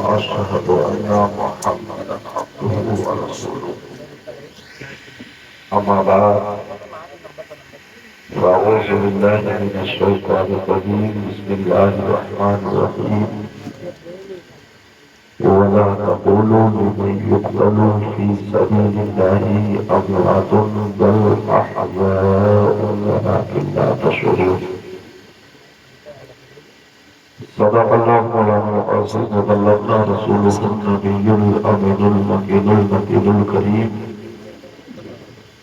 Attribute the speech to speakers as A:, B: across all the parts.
A: وأشهد أن محمدا عبده ورسوله أما بعد فأعوذ بالله من الشيطان الرجيم بسم الله الرحمن الرحيم ولا تقولوا لمن يقتل في سبيل الله أموات بل أحياء ولكن لا تشعرون صدق الله مولانا العظيم وبلغنا رسوله النبي الأمين المكين المكين الكريم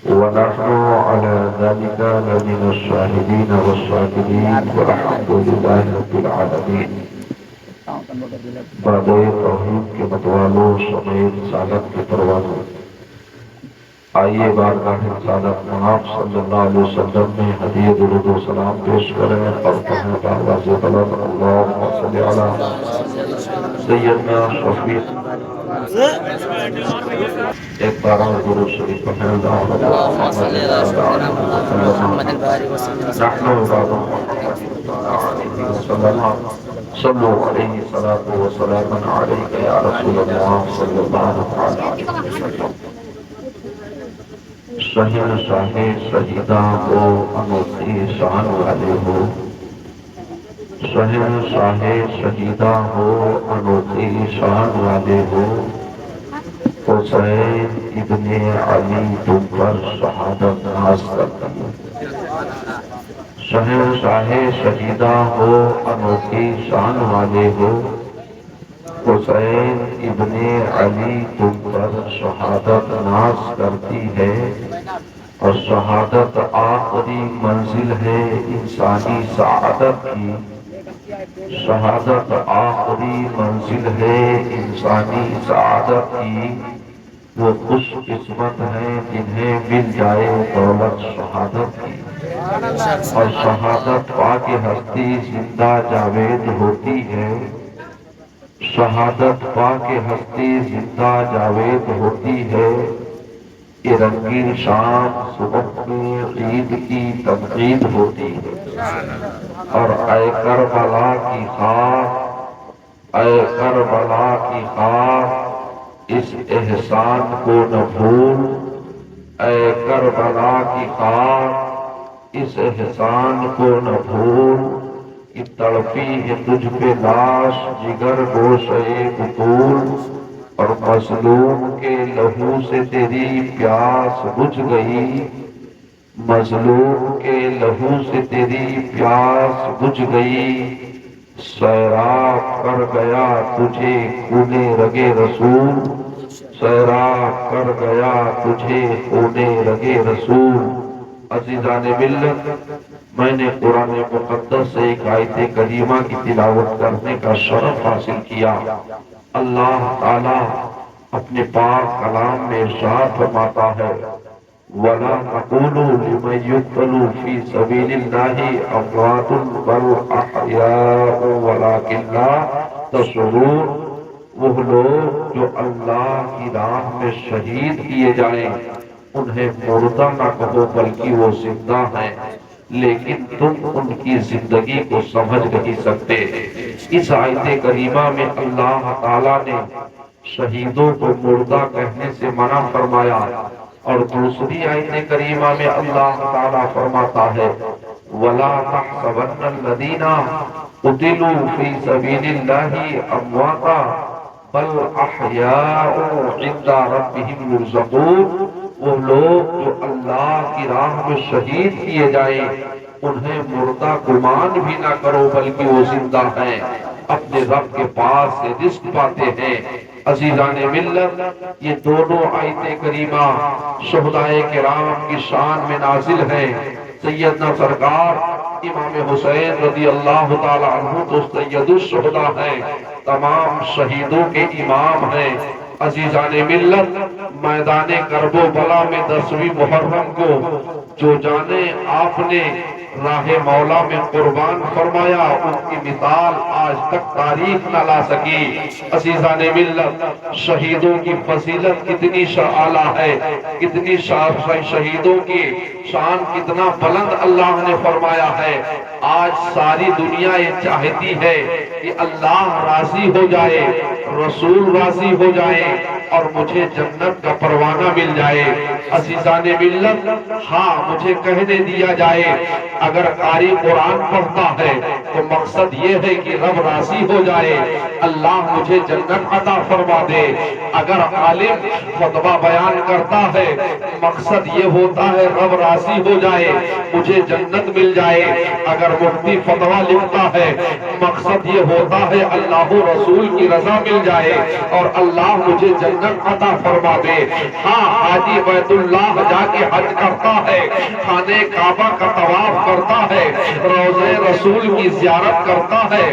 A: ونحن على ذلك لمن الشاهدين والشاكرين والحمد لله رب العالمين. بعد توحید کے متوالوں سمیت رسالت کے پروانوں، آئیے بارگاہ رسالت محمد صلی اللہ علیہ وسلم میں ہدیہ درود و سلام پیش کریں اور کہیں بآواز بلند اللہم صلی علی سیدنا شفیع ایک بار اور درود شریف پڑھیں اللہم صلی محمد نحن عباد محمد علیہ وسلم صلوا علیہ الصلاۃ والسلام علیک یا رسول اللہ صلی اللہ علیہ وسلم. شہنشاہ شہیداں ہو انوکھی شان والے ہو، شہنشاہ شہیداں ہو انوکھی شان والے ہو، حسین ابن علی تم پر شہادت ناز کرتی ہے. شہنشاہ شہیداں ہو انوکھی شان والے ہو، حسین ابن علی تم پر شہادت ناز کرتی ہے، اور شہادت آخری منزل ہے انسانی سعادت کی. شہادت آخری منزل ہے انسانی سعادت کی. وہ خوش قسمت ہیں جنہیں مل جائے دولت شہادت کی، اور شہادت پا کے ہستی زندہ جاوید ہوتی ہے. شہادت پا کے ہستی زندہ جاوید ہوتی ہے. یہ رنگین شام صبح میں عید کی تنقید ہوتی ہے. اور اے کربلا کی خاک، اے کربلا کی خاک اس احسان کو نہ بھول، اے کربلا کی خاک اس احسان کو نہ بھول. کہ تڑپی ہے تجھ پہ لاش جگر گوشے بطول، اور مظلوم کے لہو سے تیری پیاس بجھ گئی. مظلوم کے لہو سے تیری پیاس بجھ گئی. سیراب کر گیا تجھے خون رگے رسول، سیراب کر گیا تجھے خون رگے رسول. عزیزان ملت، میں نے قرآن مقدس سے ایک آیت کریمہ کی تلاوت کرنے کا شرف حاصل کیا. اللہ تعالیٰ اپنے پاک کلام میں ارشاد فرماتا ہے وَلَا تَقُولُوا لِمَن يُقْتَلُ فِي سَبِيلِ اللَّهِ أَمْوَاتٌ بَلْ أَحْيَاءٌ وَلَٰكِن لَّا تَشْعُرُونَ. وہ لوگ جو اللہ کی راہ میں شہید کیے جائیں انہیں مردہ نہ کہو بلکہ وہ زندہ ہیں، لیکن تم ان کی زندگی کو سمجھ نہیں سکتے. اس آیت کریمہ میں اللہ تعالیٰ نے شہیدوں کو مردہ کہنے سے منع فرمایا، اور دوسری آیت کریمہ میں اللہ تعالیٰ فرماتا ہے وَلَا تَحْسَبَنَّ الَّذِينَ قُتِلُوا فِي سَبِيلِ اللَّهِ أَمْوَاتًا بَلْ أَحْيَاءٌ عِندَ رَبِّهِمْ يُرْزَقُونَ. وہ لوگ جو اللہ کی راہ میں شہید کیے جائیں انہیں مردہ گمان بھی نہ کرو بلکہ وہ زندہ ہیں، اپنے رب کے پاس سے رزق پاتے ہیں. عزیزان ملت، یہ دونوں آیت کریمہ شہدائے کرام کی شان میں نازل ہیں. سیدنا سرکار امام حسین رضی اللہ تعالی عنہ تو سید الشہداء ہیں، تمام شہیدوں کے امام ہیں. عزیزان ملت، میدان کرب و بلا میں 10ویں محرم کو جو جانے آپ نے راہ مولا میں قربان فرمایا ان کی مثال آج تک تاریخ نہ لا سکی. عزیزان ملت، شہیدوں کی فضیلت کتنی اعلیٰ ہے، کتنی شہیدوں کی شان کتنا بلند اللہ نے فرمایا ہے. آج ساری دنیا یہ چاہتی ہے کہ اللہ راضی ہو جائے، رسول راضی ہو جائے اور مجھے جنت کا پروانہ مل جائے۔ عزیزان ملت، ہاں مجھے کہنے دیا جائے اگر قاری قرآن پڑھتا ہے تو مقصد یہ ہے کہ رب راضی ہو جائے، اللہ مجھے جنت عطا فرما دے۔ اگر عالم خطبہ بیان کرتا ہے مقصد یہ ہوتا ہے رب راضی ہو جائے، مجھے جنت مل جائے۔ اگر مفتی فتویٰ لکھتا ہے مقصد یہ ہوتا ہے اللہ و رسول کی رضا مل جائے اور اللہ مجھے جنت عطا فرما دے۔ ہاں حاجی بیت اللہ جا کے حج کرتا ہے، خانہ کعبہ کا طواف کرتا ہے، روضہ رسول کی زیارت کرتا ہے،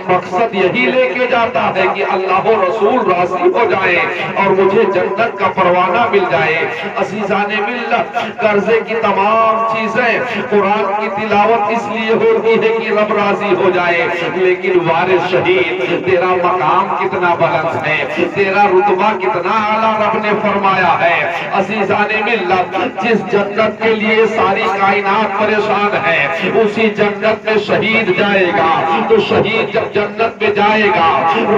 A: مقصد یہی لے کے جاتا ہے کہ اللہ و رسول راضی ہو جائے اور مجھے جنت کا پروانہ مل جائے۔ عزیزان ملت، قرضے کی تمام چیزیں قرآن کی تلاوت اس لیے ہوتی ہے کہ رب راضی ہو جائے، لیکن وارث شہید تیرا مقام کتنا بلند ہے، تیرا رتبہ کتنا اعلیٰ رب نے فرمایا ہے۔ عزیزان ملت، جس جنت کے لیے ساری کائنات پریشان ہے اسی جنت میں شہید جائے گا، تو شہید جب جنت میں جائے گا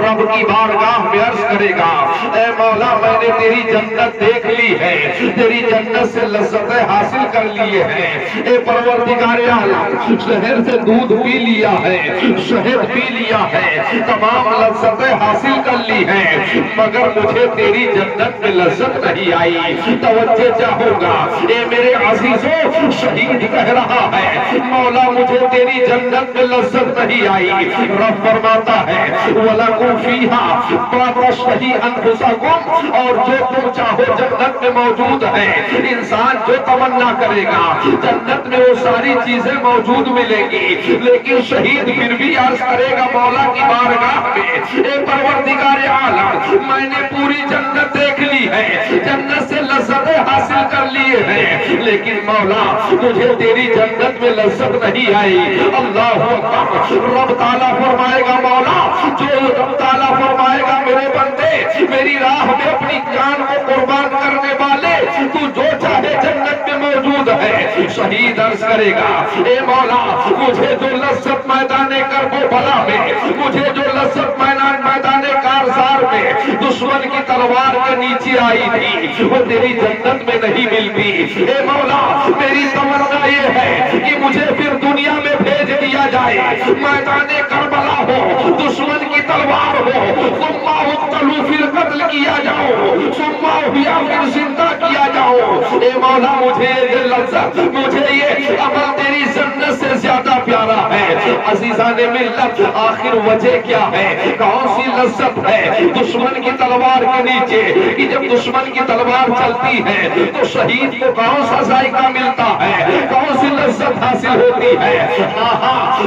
A: رب کی بارگاہ میں عرض کرے گا اے مولا میں نے تیری جنت دیکھ لی ہے، تیری جنت سے لذتیں حاصل کر لیے ہیں، اے پروردگار عالم شہر سے دودھ پی لیا ہے، شہد پی لیا ہے، تمام لذتیں حاصل کر لی ہیں، مگر مجھے تیری جنت میں لذت نہیں آئی۔ توجہ چاہوں گا اے میرے عزیزوں، شہید کہہ رہا ہے مولا مجھے تیری جنت میں لذت نہیں آئی۔ رب فرماتا ہے وَلَكُمْ فِيهَا مَا تَشْتَهِي أَنفُسُكُمْ، اور جو تم چاہو جنت میں موجود ہے، انسان جو تمنا کرے گا جنت میں وہ ساری چیزیں موجود ملیں گی، لیکن شہید پھر بھی عرض کرے گا مولا کی بارگاہ میں اے پروردگار عالم میں نے پوری جنت دیکھ لی ہے، جنت سے لذتیں حاصل کر لیے ہیں، لیکن مولا مجھے تیری جنت میں لذت نہیں آئی۔ اللہ اکبر، رب تعالیٰ فرمائے گا مولا، جو رب تعالیٰ فرمائے گا میرے بندے میری راہ میں اپنی جان کو قربان کرنے والے تو جو چاہے جنت میں موجود ہے۔ شہید عرض کرے گا اے مولا مجھے جو لذت میدان کرب و بلا میں، مجھے جو لذت میدان کارزار میں دشمن کی تلوار کے نیچے آئی تھی وہ تیری جنت میں نہیں ملتی۔ اے مولا میری تمنا یہ ہے کہ مجھے پھر دنیا میں بھیج دیا جائے، میدان کربلا ہو، دشمن کی تلوار ہو، ثم اقتلوا پھر قتل کیا جاؤ، ثم احیا پھر زندہ کیا جاؤ۔ اے مولا مجھے یہ لذت، مجھے یہ عمل تیری جنت سے زیادہ پیارا ہے۔ عزیزان ملت، آخر وجہ کیا ہے، کون سی لذت ہے دشمن کی تلوار کے نیچے، کہ جب دشمن کی تلوار چلتی ہے تو شہید کو کون سا ذائقہ ملتا ہے، کون سی لذت حاصل ہوتی ہے؟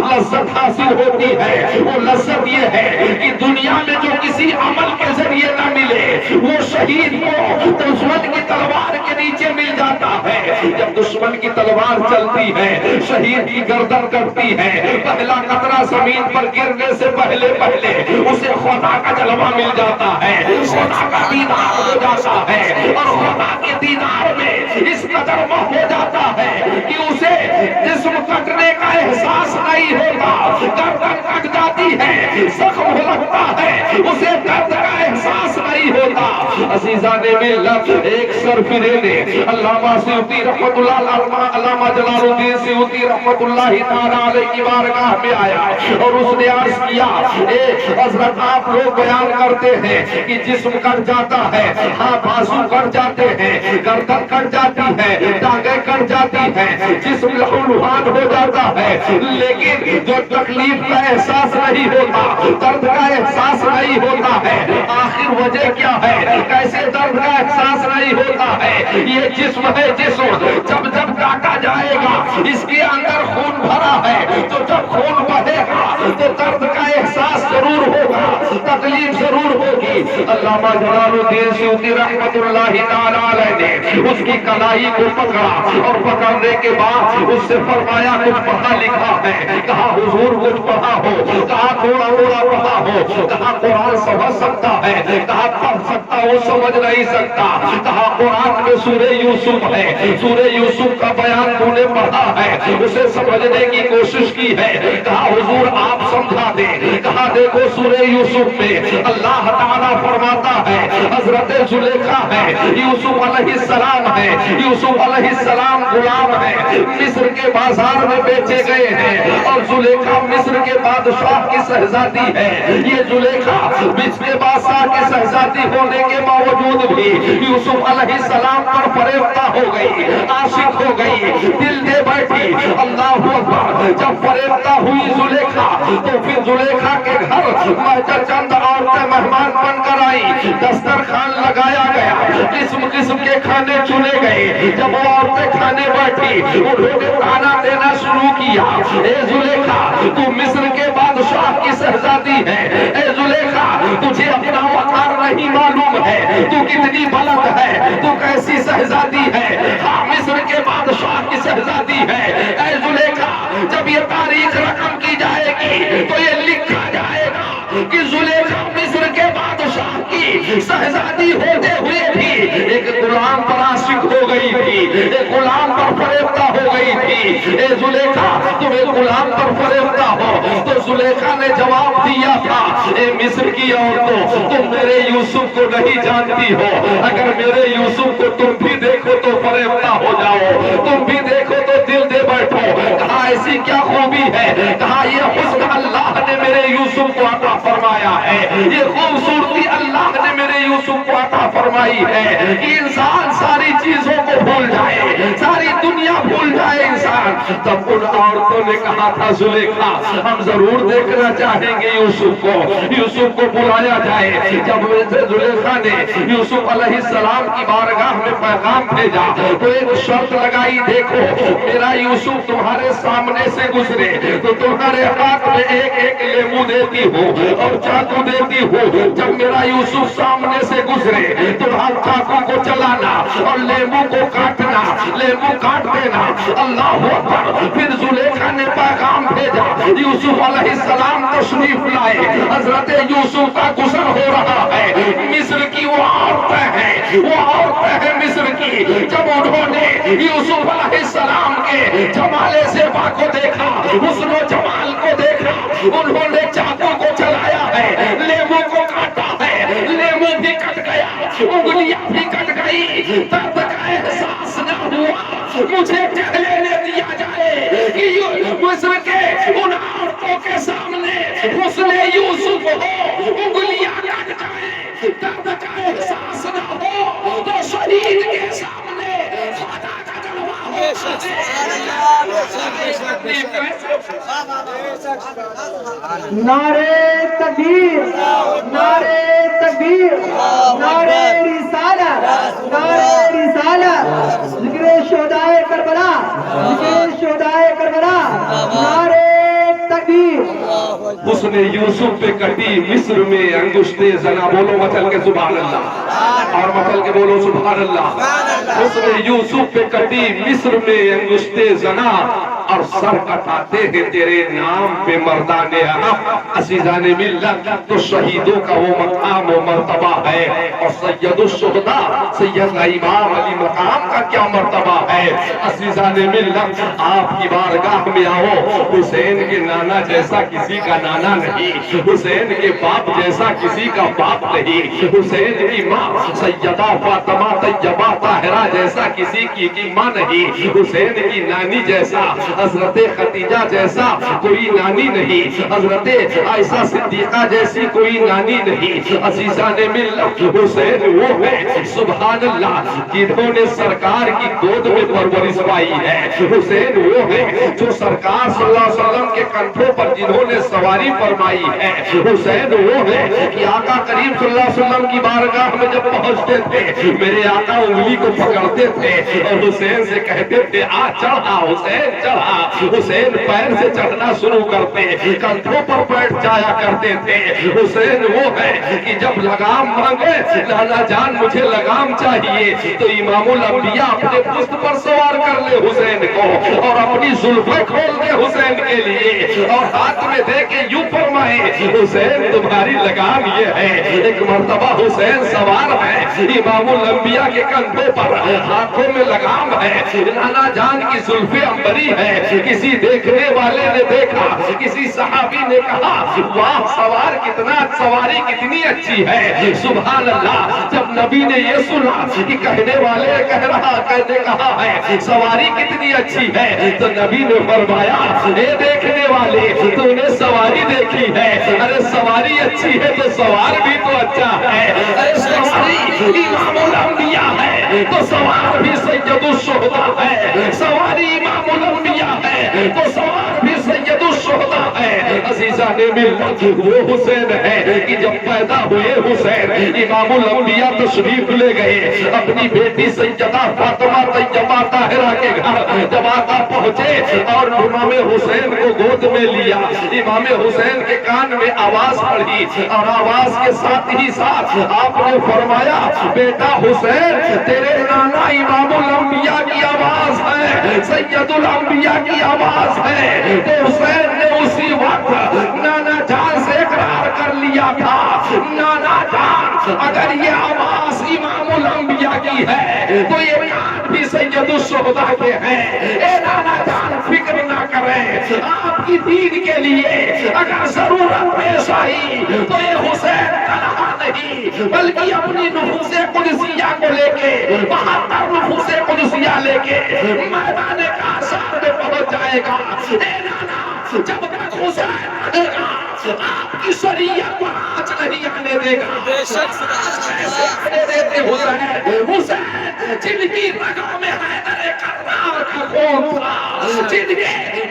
A: لذت حاصل ہوتی ہے، وہ لذت یہ ہے کہ دنیا میں جو کسی عمل کے ذریعے نہ ملے وہ شہید کو دشمن کی تلوار کے نیچے مل جاتا ہے۔ جب دشمن کی تلوار چلتی ہے شہید کی گردن کٹتی ہے، پہلا قطرہ زمین پر گرنے سے پہلے اسے خدا کا جلوہ مل جاتا ہے، خدا کا دیدار ہو جاتا ہے، اور خدا کے دیدار میں اس قدر مہ ہو جاتا ہے کہ اسے جسم کٹنے کا احساس نہیں ہوتا، گردن کٹ جاتی ہے، زخم لگتا ہے، اسے درد کا احساس نہیں ہوتا۔ عزیزان ملت، ایک سرفرے نے علامہ سیوطی رحمت اللہ، علامہ جلال الدین سیوطی رحمت اللہ تعالیٰ علیہ کی بارگاہ میں آیا اور اس نے عرض کیا اے حضرت آپ لوگ بیان کرتے ہیں کہ جسم کٹ جاتا ہے، ہاں بازو کٹ جاتے ہیں، گردن کٹ جاتی ہے، ٹانگیں کٹ جاتی ہیں، جسم لہو لہان ہو جاتا ہے، لیکن جو تکلیف کا احساس نہیں ہوتا، درد کا احساس نہیں ہوتا ہے، آخر وجہ کیا ہے، کیسے درد کا احساس نہیں ہوتا ہے؟ یہ جسم ہے، جسم جب کاٹا جائے گا اس کے اندر خون بھرا ہے، تو جب خون بہے گا تو درد کا احساس ضرور ہوگا، تکلیف ضرور ہوگی، علامہ جلال الدین سیوطی رحمت اللہ تعالی علیہ نے اس کی کلائی کو پکڑا اور پکڑنے کے بعد اس سے فرمایا کچھ پڑھا لکھا ہے؟ کہا حضور کچھ پڑھا ہو؟ کہا تھوڑا تھوڑا پڑھا ہو؟ کہا قرآن سمجھ سکتا ہے؟ کہا پڑھ سکتا ہو سمجھ نہیں سکتا؟ کہا قرآن میں سورہ یوسف ہے، سورہ یوسف کا بیان تو نے پڑھا ہے، اسے سمجھنے کی کوشش کی ہے؟ کہا حضور آپ سمجھا دیں۔ کہا دیکھو سورہ یوسف میں اللہ تعالیٰ فرماتا ہے حضرت زلیخا ہے، یوسف علیہ السلام ہے، یوسف علیہ السلام غلام ہے، مصر کے بازار میں بیچے گئے ہیں، اور زلیخا مصر کے بادشاہ کی شہزادی ہے۔ یہ زلیخا مصر کے بادشاہ کی شہزادی ہونے کے باوجود بھی یوسف علیہ السلام پر فریفتہ ہو گئی، عاشق ہو گئی، دل دے بیٹھی۔ اللہ اکبر۔ جب فریفتہ ہوئی زلیخا تو پھر زلیخا کے گھر چند عورتیں مہمان بن کر آئی، دسترخوان لگایا گیا، قسم قسم کے کھانے چنے گئے۔ جب وہ عورتیں کھانے بیٹھی انہوں نے طعنہ دینا شروع کیا، اے زلیخا تو مصر کے بادشاہ کی شہزادی ہے، اے زلیخا تجھے اپنا وقار نہیں معلوم ہے، تو کتنی بلند ہے، تو کیسی شہزادی ہے، ہاں مصر کے بادشاہ کی شہزادی ہے۔ اے زلیخا جب یہ تاریخ رقم کی جائے گی تو یہ لکھا جائے گا کہ زلیخا مصر کے بادشاہ کی شہزادی ہوتے ہوئے بھی ایک غلام پر عاشق ہو گئی تھی، ایک غلام پر فریفتہ ہو گئی تھی۔ اے زلیخا تم ایک غلام پر فریفتہ ہو؟ تو زلیخا نے جواب دیا تھا، اے مصر کی عورتوں تم میرے یوسف کو نہیں جانتی ہو، اگر میرے یوسف کو تم بھی دیکھو تو فریفتہ ہو جاؤ، تم بھی دیکھو تو دل دے بیٹھو۔ کہا ایسی کیا خوبی ہے؟ کہا یہ حسن اللہ نے میرے یوسف کو عطا فرمایا ہے، یہ خوبصورتی اللہ نے میرے یوسف کو عطا فرمائی ہے کہ انسان ساری چیزوں کو بھول جائے، ساری دنیا بھول جائے انسان۔ تب ان عورتوں نے کہا تھا زلیخا ہم ضرور دیکھنا چاہیں گے یوسف کو، یوسف کو بلایا جائے۔ جب زلیخا نے یوسف علیہ السلام کی بارگاہ میں پیغام بھیجا تو ایک شرط لگائی، دیکھو میرا یوسف تمہارے سامنے سے گزرے تو تمہارے ہاتھ میں ایک ایک لیمو دیتی ہو اور چاقو دیتی ہو، جب میرا یوسف سامنے سے گزرے تو ہاتھ چاقو کو چلانا اور لیمو کو کاٹنا، لیمو کاٹ دینا۔ اللہ اکبر۔ پھر زلیخا نے پیغام بھیجا، یوسف علیہ السلام تشریف لائے، حضرت یوسف کا گزر ہو رہا ہے، مصر کی وہ عورتیں ہیں، وہ عورتیں ہیں مصر کی، جب انہوں نے یوسف علیہ السلام کے جمال زیبا کو دیکھا، حسن و جمال کو دیکھا، انہوں نے چاقو کو چلایا ہے، لیمو کو کاٹا ہے، لیمو بھی کٹ گیا، انگلیاں بھی کٹ گئی، درد کا احساس نہ ہوا۔ مجھے کہہ لینے دیا جائے کہ مصر کے ان عورتوں کے سامنے حسن یوسف ہو، انگلیاں کٹ جائے، درد کا احساس نہ ہو، تو شہید کے سامنے خدا کا جلوہ ہو۔
B: نعرے تکبیر، نعرے تکبیر، نعرے رسالت، نعرے رسالت، ذکر شہدائے کربلا، ذکر شہدائے کربلا، نعرے تکبیر۔
A: حسن یوسف پہ کٹی مصر میں انگشتے زنا، بولو مچل کے سبحان اللہ، اور مچل کے بولو سبحان اللہ۔ حسن یوسف پہ کٹی مصر میں انگشتے زنا، اور سر کٹاتے ہیں تیرے نام پہ مردان حق۔ عزیزان ملت تو شہیدوں کا وہ مقام و مرتبہ ہے، اور سید الشہداء سیدنا امام علی مقام کا کیا مرتبہ ہے۔ عزیزان ملت آپ کی بارگاہ میں آؤ، حسین کے نانا جیسا کسی کا نانا نہیں، حسین کے باپ جیسا کسی کا باپ نہیں، حسین کی ماں سیدہ فاطمہ طیبہ طاہرہ جیسا کسی کی ماں نہیں، حسین کی نانی جیسا حضرت خدیجہ جیسا کوئی نانی نہیں، حضرت عائشہ صدیقہ جیسی کوئی نانی نہیں۔ عزیزان ملت حسین وہ ہے سبحان اللہ جنہوں نے سرکار کی گود میں پرورش پائی ہے، حسین وہ ہے جو سرکار صلی اللہ علیہ وسلم کے کندھوں پر جنہوں نے سواری فرمائی ہے، حسین وہ ہے کہ آقا کریم صلی اللہ علیہ وسلم کی بارگاہ میں جب پہنچ پہنچتے تھے میرے آقا انگلی کو پکڑتے تھے اور حسین سے کہتے تھے آ چڑھا حسین چڑھا. حسین پیر سے چڑھنا شروع کرتے, کندھوں پر بیٹھ جایا کرتے تھے. حسین وہ ہے کہ جب لگام مانگے لالا جان مجھے لگام چاہیے تو امام الانبیاء اپنے پشت پر سوار کر لے حسین کو اور اپنی زلفیں کھول دے حسین کے لیے اور ہاتھ میں دے کے یوں فرمائے حسین تمہاری لگام یہ ہے. ایک مرتبہ حسین سوار ہے امام الانبیاء کے کندھوں پر, ہاتھوں میں لگام ہے, لالا جان کی زلفیں عنبری ہے. کسی دیکھنے والے نے دیکھا, کسی صحابی نے کہا واہ سوار کتنا, سواری کتنی اچھی ہے. سبحان اللہ. جب نبی نے یہ سنا کہ کہنے والے کہنے کہا ہے سواری کتنی اچھی ہے تو نبی نے فرمایا اے دیکھنے والے تو نے سواری دیکھی ہے, ارے سواری اچھی ہے تو سوار بھی تو اچھا ہے. ارے سواری امام الانبیاء ہے تو سوار بھی سید الشہداء ہے. سواری امام الانبیاء ہے تو سوار بھی سید الشہداء ہے. عزیزان ملت وہ حسین ہے کہ جب پیدا ہوئے حسین امام الانبیاء تشریف لے گئے اپنی بیٹی سیدہ فاطمہ طیبہ طاہرہ کے گھر. جب آقا پہنچے اور امام حسین کو گود میں لیا, امام حسین کے کان میں آواز پڑی اور آواز کے ساتھ ہی ساتھ آپ نے فرمایا بیٹا حسین تیرے نانا امام الانبیاء کی آواز ہے, سید الانبیاء کی آواز ہے. تو حسین نے اسی وقت نانا جان سے اقرار کر لیا تھا نانا جان اگر یہ آواز امام الانبیاء کی ہے تو یہ کان بھی سید الشہداء کے ہیں. اے نانا جان فکر نہ کریں, آپ کی دین کے لیے اگر ضرورت پیش آئی تو یہ حسین تنہا نہیں بلکہ اپنی نفوس قدسیہ کو لے کے 72 نفوس قدسیہ لے کے میدان کاسار میں پہنچ جائے گا. اے نانا جب تک حسین رہے گا آپ کی شریعت پر آنچ نہیں آنے دے گا. بے شک آنے دیتے حسین جن کی رگوں میں حیدر کرار کا خون تھا, جن کے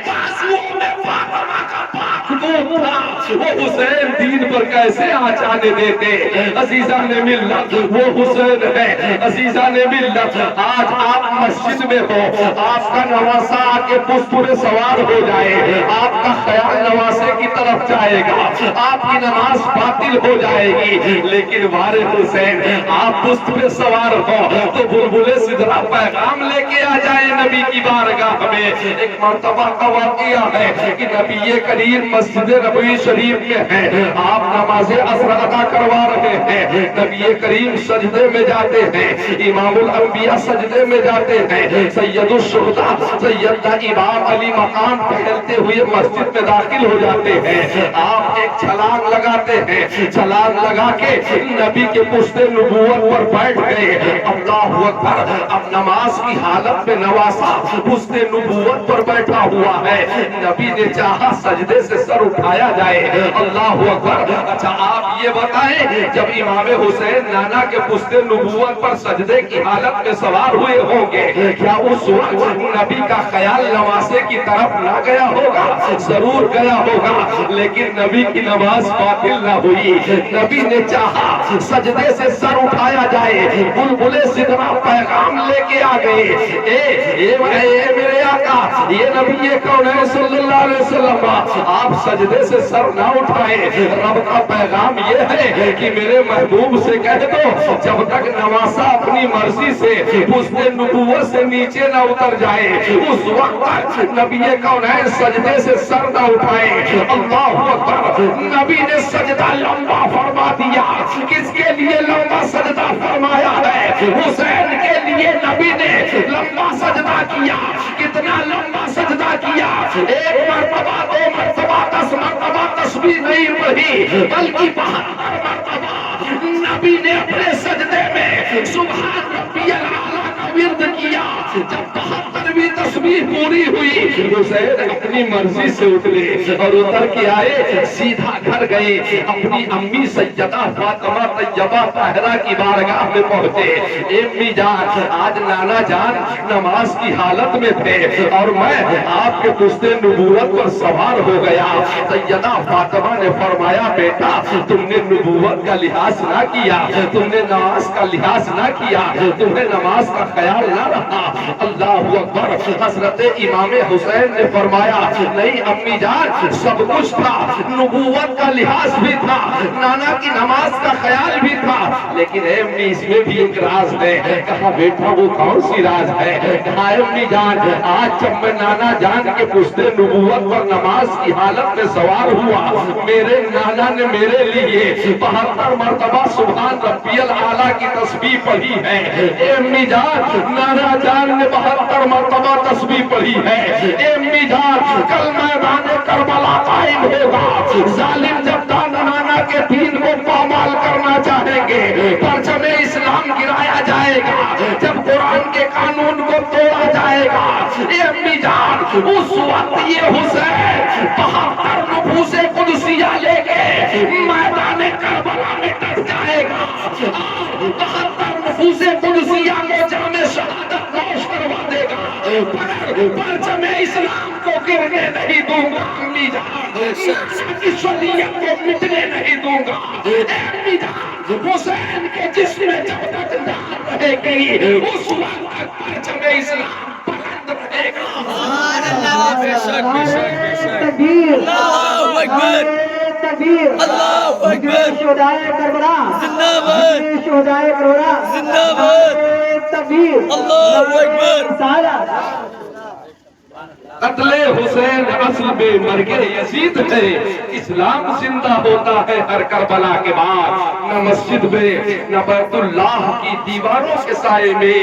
A: بازوؤں میں فاطمہ کا پاک دودھ تھا, وہ حسین دین پر کیسے آنچ آنے دیتے. عزیزان ملت وہ حسین ہے. عزیزان ملت آج آپ مسجد میں ہو, آپ کا نواسا آ کے پشت پہ سوار ہو جائے, آپ کا خیال نواسے کی طرف جائے گا, آپ کی نماز باطل ہو جائے گی. لیکن وارث حسین آپ پشت پہ سوار ہو تو بلبل سدرا پیغام لے کے آ جائے نبی کی بارگاہ میں. ایک مرتبہ کا واقعہ ہے کہ نبی کریم مسجد نبوی شریف میں ہیں, آپ نماز عصر ادا کروا رہے ہیں. نبی کریم سجدے میں جاتے ہیں, امام الانبیاء سجدے میں جاتے ہیں. سید الشہداء سیدنا امام علی مقام پھیلتے ہوئے مسجد میں داخل ہو جاتے ہیں. آپ ایک چھلانگ لگاتے ہیں, چھلانگ لگا کے نبی کے پشت نبوت پر بیٹھ گئے. اللہ اکبر. اب نماز کی حالت میں نواسا پشت نبوت پر بیٹھا ہوا ہے. نبی نے چاہا سجدے سے سر اٹھایا جائے. اللہ اکبر. اچھا آپ یہ بتائیں جب امام حسین نانا کے پشت نبوت پر سجدے کی حالت میں سوار ہوئے ہوں گے کیا اس وقت نبی کا خیال نواسے کی طرف نہ گیا ہوگا؟ ضرور گیا ہوگا, لیکن نبی کی نماز باطل نہ ہوئی. نبی نے چاہا سجدے سے سر اٹھایا جائے, بلبل سدرا پیغام لے کے آ گئے. اے میرے آقا یہ نبی کون ہے صلی اللہ علیہ وسلم, آپ سجدے سے سر نہ اٹھائیں. رب کا پیغام یہ ہے کہ میرے محبوب سے کہہ دو جب تک نواسا اپنی مرضی سے پشت نبوت سے نیچے نہ اتر جائے اس وقت نبی کون ہے سجدے سے سر نہ اٹھائے. اللہ اکبر. نبی نے سجدہ لمبا فرما دیا. کس کے لیے لمبا سجدہ فرمایا ہے؟ حسین کے لیے نبی نے لمبا سجدہ کیا. کتنا لمبا سجدہ کیا؟ ایک مرتبہ, 2 مرتبہ, 10 مرتبہ تسبیح نہیں پڑھی بلکہ 72 مرتبہ نبی نے اپنے سجدے میں سبحان ربی الاعلی ورد کیا. جب 72ویں تسبیح پوری ہوئی حسین اپنی مرضی سے اترے اور اتر کے آئے, سیدھا گھر گئے. اپنی امی سیدہ فاطمہ طیبہ طاہرہ کی بارگاہ میں پہنچے. اے امی جان, آج نانا جان نماز کی حالت میں تھے اور میں آپ کے پشت نبوت پر سوار ہو گیا. سیدہ فاطمہ نے فرمایا, بیٹا تم نے نبوت کا لحاظ نہ کیا, تم نے نماز کا لحاظ نہ کیا, تمہیں نماز کا خیال نہ رہا. اللہ اکبر. حضرت امام حسین نے فرمایا, نہیں امی جان, سب کچھ تھا, نبوت کا لحاظ بھی تھا, نانا کی نماز کا خیال بھی تھا, لیکن اے امی اس میں بھی ایک راز ہے. کہا بیٹا وہ کون سی راز ہے؟ کہا امی جان, آج جب میں نانا جان کے پشت نبوت پر نماز کی حالت میں سوار ہوا, میرے نانا نے میرے لیے 72 مرتبہ سبحان ربی الاعلیٰ کی تسبیح پڑھی ہے. اے امی جان, نانا جان نے 72 مرتبہ تسبیح پڑھی ہے. اے امی جان, کل میدان کربلا قائم ہوگا. ظالم جب نانا کے دین کو پامال کرنا چاہیں گے, پرچم اسلام گرایا جائے گا, جب قرآن کے قانون کو توڑا جائے گا. اے امی جان, اس وقت یہ حسین 72 نفوس قدسیہ لے کے میدان کربلا میں ڈٹ جائے گا. 72 نفوس قدسیہ کو جامع شہادت نوش کروا دے گا. پرچم اسلام کو گرنے نہیں دوں گا امی جان, کی شریعت کو مٹنے نہیں دوں گا. امی جان, حسین کے جسم میں جب تک جان رہے گی اس وقت تک پرچم اسلام بلند رہے گا.
B: تکبیر,
C: اللہ اکبر,
B: تکبیر,
C: اللہ اکبر,
B: شہدائے کربلا
C: زندہ باد,
B: شہدائے کربلا
C: زندہ باد,
B: تکبیر,
C: اللہ اکبر.
B: رسالت.
A: قتل حسین اصل بے مرگ یزید ہے. اسلام زندہ ہوتا ہے ہر کربلا کے بعد. نہ مسجد میں, نہ بیت اللہ کی دیواروں کے سائے میں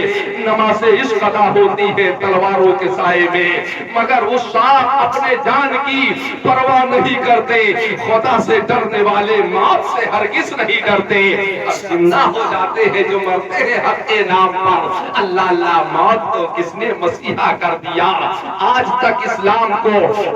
A: نماز عشق ادا ہوتی ہے تلواروں کے سائے میں, مگر وہ شاہ اپنے جان کی پرواہ نہیں کرتے. خدا سے ڈرنے والے موت سے ہرگز نہیں ڈرتے. زندہ ہو جاتے ہیں جو مرتے ہیں حق کے نام پر. اللہ اللہ, موت کو کس نے مسیحا کر دیا. آج تک اسلام کو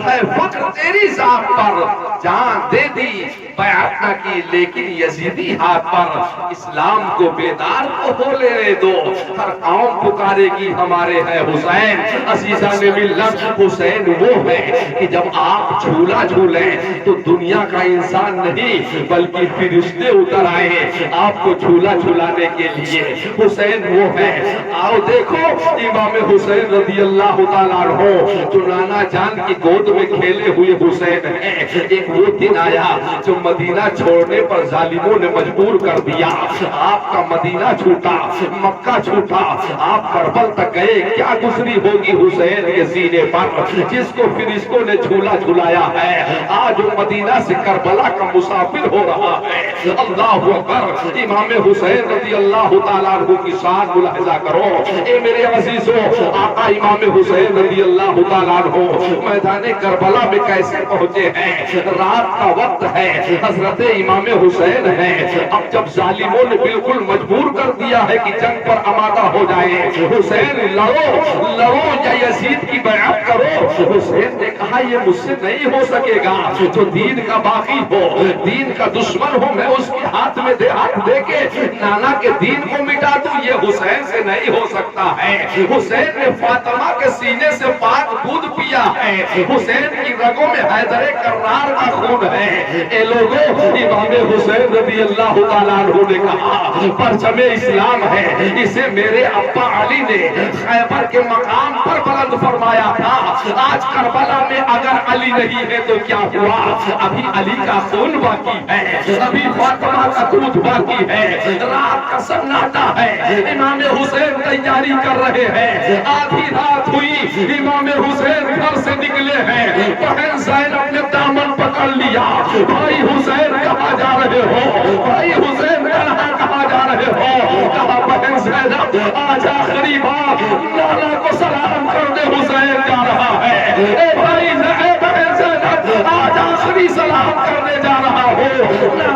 A: ہے فخر تیری ذات پر, جان دے دی بیعت نہ کی لیکن یزیدی ہاتھ پر. اسلام کو بیدار کو ہو لینے دو, ہر قوم پکارے گی ہمارے ہے حسین. عزیزان ملت, حسین وہ ہے کہ جب آپ جھولا جھولیں تو دنیا کا انسان نہیں بلکہ فرشتے اتر آئے آپ کو جھولا جھولانے کے لیے. حسین وہ ہے. آؤ دیکھو امام حسین رضی اللہ تعالیٰ عنہ جو نانا جان کی گود میں کھیلے ہوئے حسین ہیں. ایک وہ دن آیا جو مدینہ چھوڑنے پر ظالموں نے مجبور کر دیا. آپ کا مدینہ چھوٹا, مکہ چھوٹا, آپ کربل تک گئے. کیا گزری ہوگی حسین کے سینے پر جس کو فرشتوں نے جھولا جھلایا ہے. آج مدینہ سے کربلا کا مسافر ہو رہا ہے. اللہ اکبر. امام حسین رضی اللہ تعالیٰ عنہ کی شان ملاحظہ کرو. اے میرے عزیزو, آقا امام حسین رضی اللہ تعالیٰ عنہ میدان کربلا میں کیسے پہنچے ہیں؟ رات کا وقت ہے, حضرت امام حسین ہیں. اب جب ظالموں نے بالکل مجبور کر دیا ہے کہ جنگ پر آمادہ ہو جائیں, حسین لڑو لڑو یا یزید کی بیعت کرو. حسین نے کہا یہ مجھ سے نہیں ہو سکے گا. جو دین کا باغی ہو, دین کا دشمن ہو, میں اس کے ہاتھ میں ہاتھ دے کے نانا کے دین کو مٹا دوں, یہ حسین سے نہیں ہو سکتا ہے. حسین نے فاطمہ کے سینے سے پاک دودھ پیا ہے. حسین کی رگوں میں حیدر کرار کا خون ہے. اے لوگوں, امام حسین رضی اللہ تعالیٰ عنہ نے کہا پرچم اسلام ہے, اسے میرے ابا علی نے خیبر کے مقام پر بلند فرمایا تھا. آج کربلا میں اگر علی نہیں ہے تو کیا ہوا؟ ابھی علی کا خون باقی ہے, ابھی فاطمہ کا دودھ باقی ہے. رات کا سناٹا ہے, امام حسین تیاری کر رہے ہیں. آدھی رات ہوئی, امام حسین گھر سے نکلے ہیں. بہن زینب نے دامن پکڑ لیا. بھائی حسین کہاں جا رہے ہو؟ بھائی حسین کہاں جا رہے ہو؟ کہا بہن زینب آج آخری بار نانا کو سلام کر دے, حسین جا رہا ہے. اے بھائی, اے بہن زینب آج آخری سلام کرنے جا رہا ہو.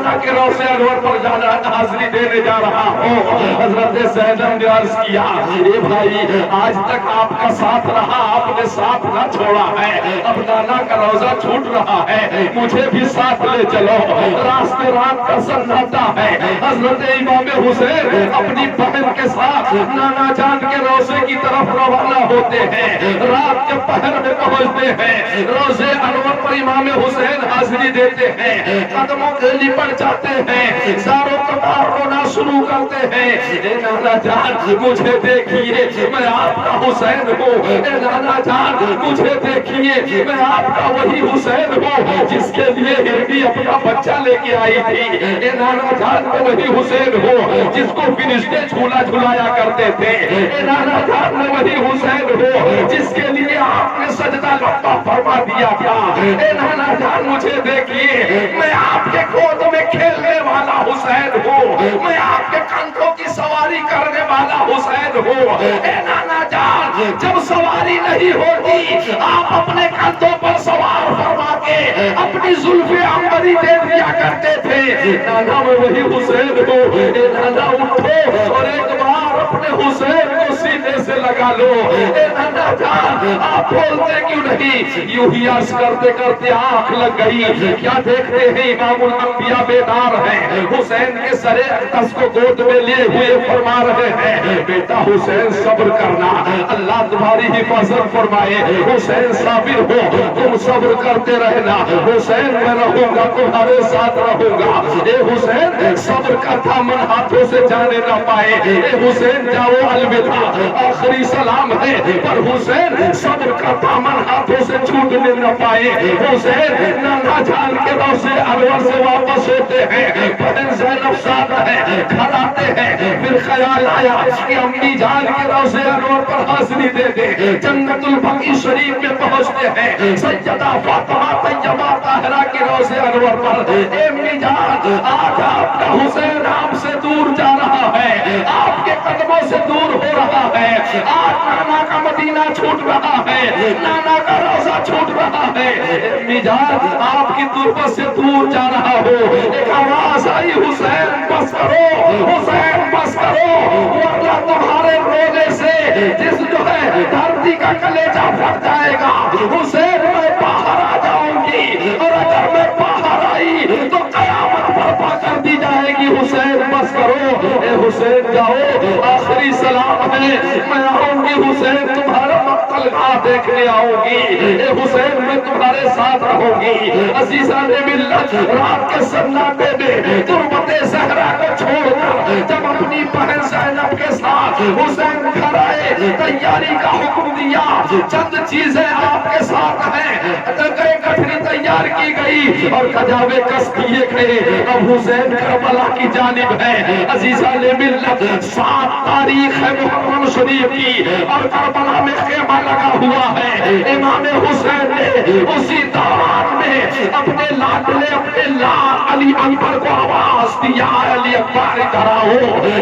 A: نانا کے روضے انور پر جانا حاضری دینے جا رہا ہوں۔ حضرت زینب نے عرض کیا اے بھائی آج تک آپ کا ساتھ رہا، آپ نے ساتھ نہ چھوڑا ہے، اب نانا کا روزہ چھوٹ رہا ہے، مجھے بھی ساتھ لے چلو۔ راستے رات کا سناٹا ہے، حضرت امام حسین اپنی بہن کے ساتھ نانا جان کے روزے کی طرف روانہ ہوتے ہیں۔ رات کے پہر میں پہنچتے ہیں، روزے انور پر امام حسین حاضری دیتے ہیں، قدموں کے لپٹ جاتے ہیں، ساروں کبار رونا شروع کرتے ہیں۔ اے نانا جان مجھے دیکھیے میں آپ کا حسین ہوں، اے نانا جان مجھے دیکھیے میں آپ کا وہی حسین ہوں جس کے لیے ہندی اپنا بچہ لے کے آئی تھی، اے نانا جان میں وہی حسین ہوں جس کو فرشتے جھولا جھلایا کرتے تھے، اے نانا جان میں وہی حسین ہوں جس کے لیے آپ نے سجدہ لمبا فرما دیا تھا، اے نانا جان مجھے دیکھیے میں آپ کے گود میں کھیلنے والا حسین ہوں، میں آپ کے کندھوں کی سواری کرنے والا حسین ہوں۔ اے نانا جان جب سواری نہیں ہوتی آپ اپنے کندھوں پر سوار فرما کے اپنی زلف عنبری دے دیا کرتے تھے۔ نانا میں وہی حسین ہوں، اے نانا اٹھو اور ایک بار اپنے حسین کو سینے سے لگا لو۔ اے نانا جان آپ بولتے کیوں نہیں؟ یوں ہی عرض کرتے کرتے آنکھ لگ گئی، کیا دیکھتے ہیں امام الانبیاء بیدار ہیں، حسین کے سر اقدس کو گود میں لیے ہوئے فرما رہے ہیں بیٹا حسین صبر کرنا، اللہ تمہاری حفاظت فرمائے، حسین صابر ہو تم صبر کرتے رہنا، حسین میں رہوں گا تمہارے ساتھ رہوں گا۔ اے حسین صبر کا دامن ہاتھوں سے جانے نہ پائے، اے حسین جاؤ الوداع آخری سلام ہے، پر حسین صبر کا دامن ہاتھوں سے چھوٹنے نہ پائے۔ حسین نانا جان کے روضے انور سے واپس ہوتے ہیں، بہن زینب ساتھ ہے، گھر آتے ہیں، پھر خیال آیا کہ امی جان کے روضے انور پر حاضری دے دے۔ جنت البقیع شریف میں پہنچتے ہیں، سیدہ فاطمہ طیبہ طاہرہ کے روضے انور پر، اے امی جان آج آپ کا حسین آپ سے دور جا رہا ہے، آپ کے قدموں سے دور ہو رہا ہے، آج نانا کا مدینہ چھوٹ رہا ہے، نانا کا روضہ چھوٹ رہا ہے، امی جان آپ کی تربت سے دور جا رہا ہو۔ ایک آواز آئی حسین بس کرو، حسین بس کرو، ورنہ تمہارے رونے سے جس جو ہے دھرتی کا کلیجہ پھٹ جائے گا۔ حسین میں باہر آ جاؤں گی اور اگر میں باہر آئی تو قیامت برپا کر دی جائے گی، حسین بس کرو۔ اے حسین جاؤ آخری سلام ہے، میں آؤں گی حسین تمہارا مقتل گاہ دیکھنے آؤں گی، اے حسین میں تمہارے ساتھ رہوں گی۔ عزیزان ملت رات کے سناٹے میں تربت زہرا کو چھوڑ کر جب اپنی بہن زینب کے ساتھ حسین گھر آئے تیاری کا حکم دیا، چند چیزیں آپ کے ساتھ ہیں، گٹھری تیار کی گئی اور کجاوے کس کیے گئے، اب حسین کربلا کی جانب ہے۔ عزیزان ملت 7 تاریخ ہے محرم شریف کی اور کربلا میں خیمہ لگا ہوا ہے، امام حسین نے اسی دوران میں اپنے لاڈلے اپنے لال علی اکبر کو آواز دیا، علی اکبر ادھر آؤ،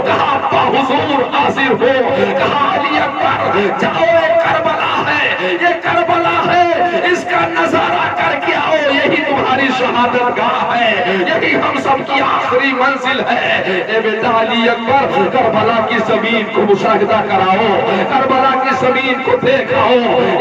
A: کہا ابا حضور حاضر ہو، کہا علی اکبر جاؤ، یہ کربلا ہے، یہ کربلا ہے، اس کا نظارہ کر کے آؤ، یہی تمہاری شہادت گاہ ہے، یہی ہم سب کی آخری منزل ہے۔ اے بیٹا علی اکبر کربلا کی زمین کو مشاہدہ کراؤ، کربلا کی زمین کو دیکھاؤ۔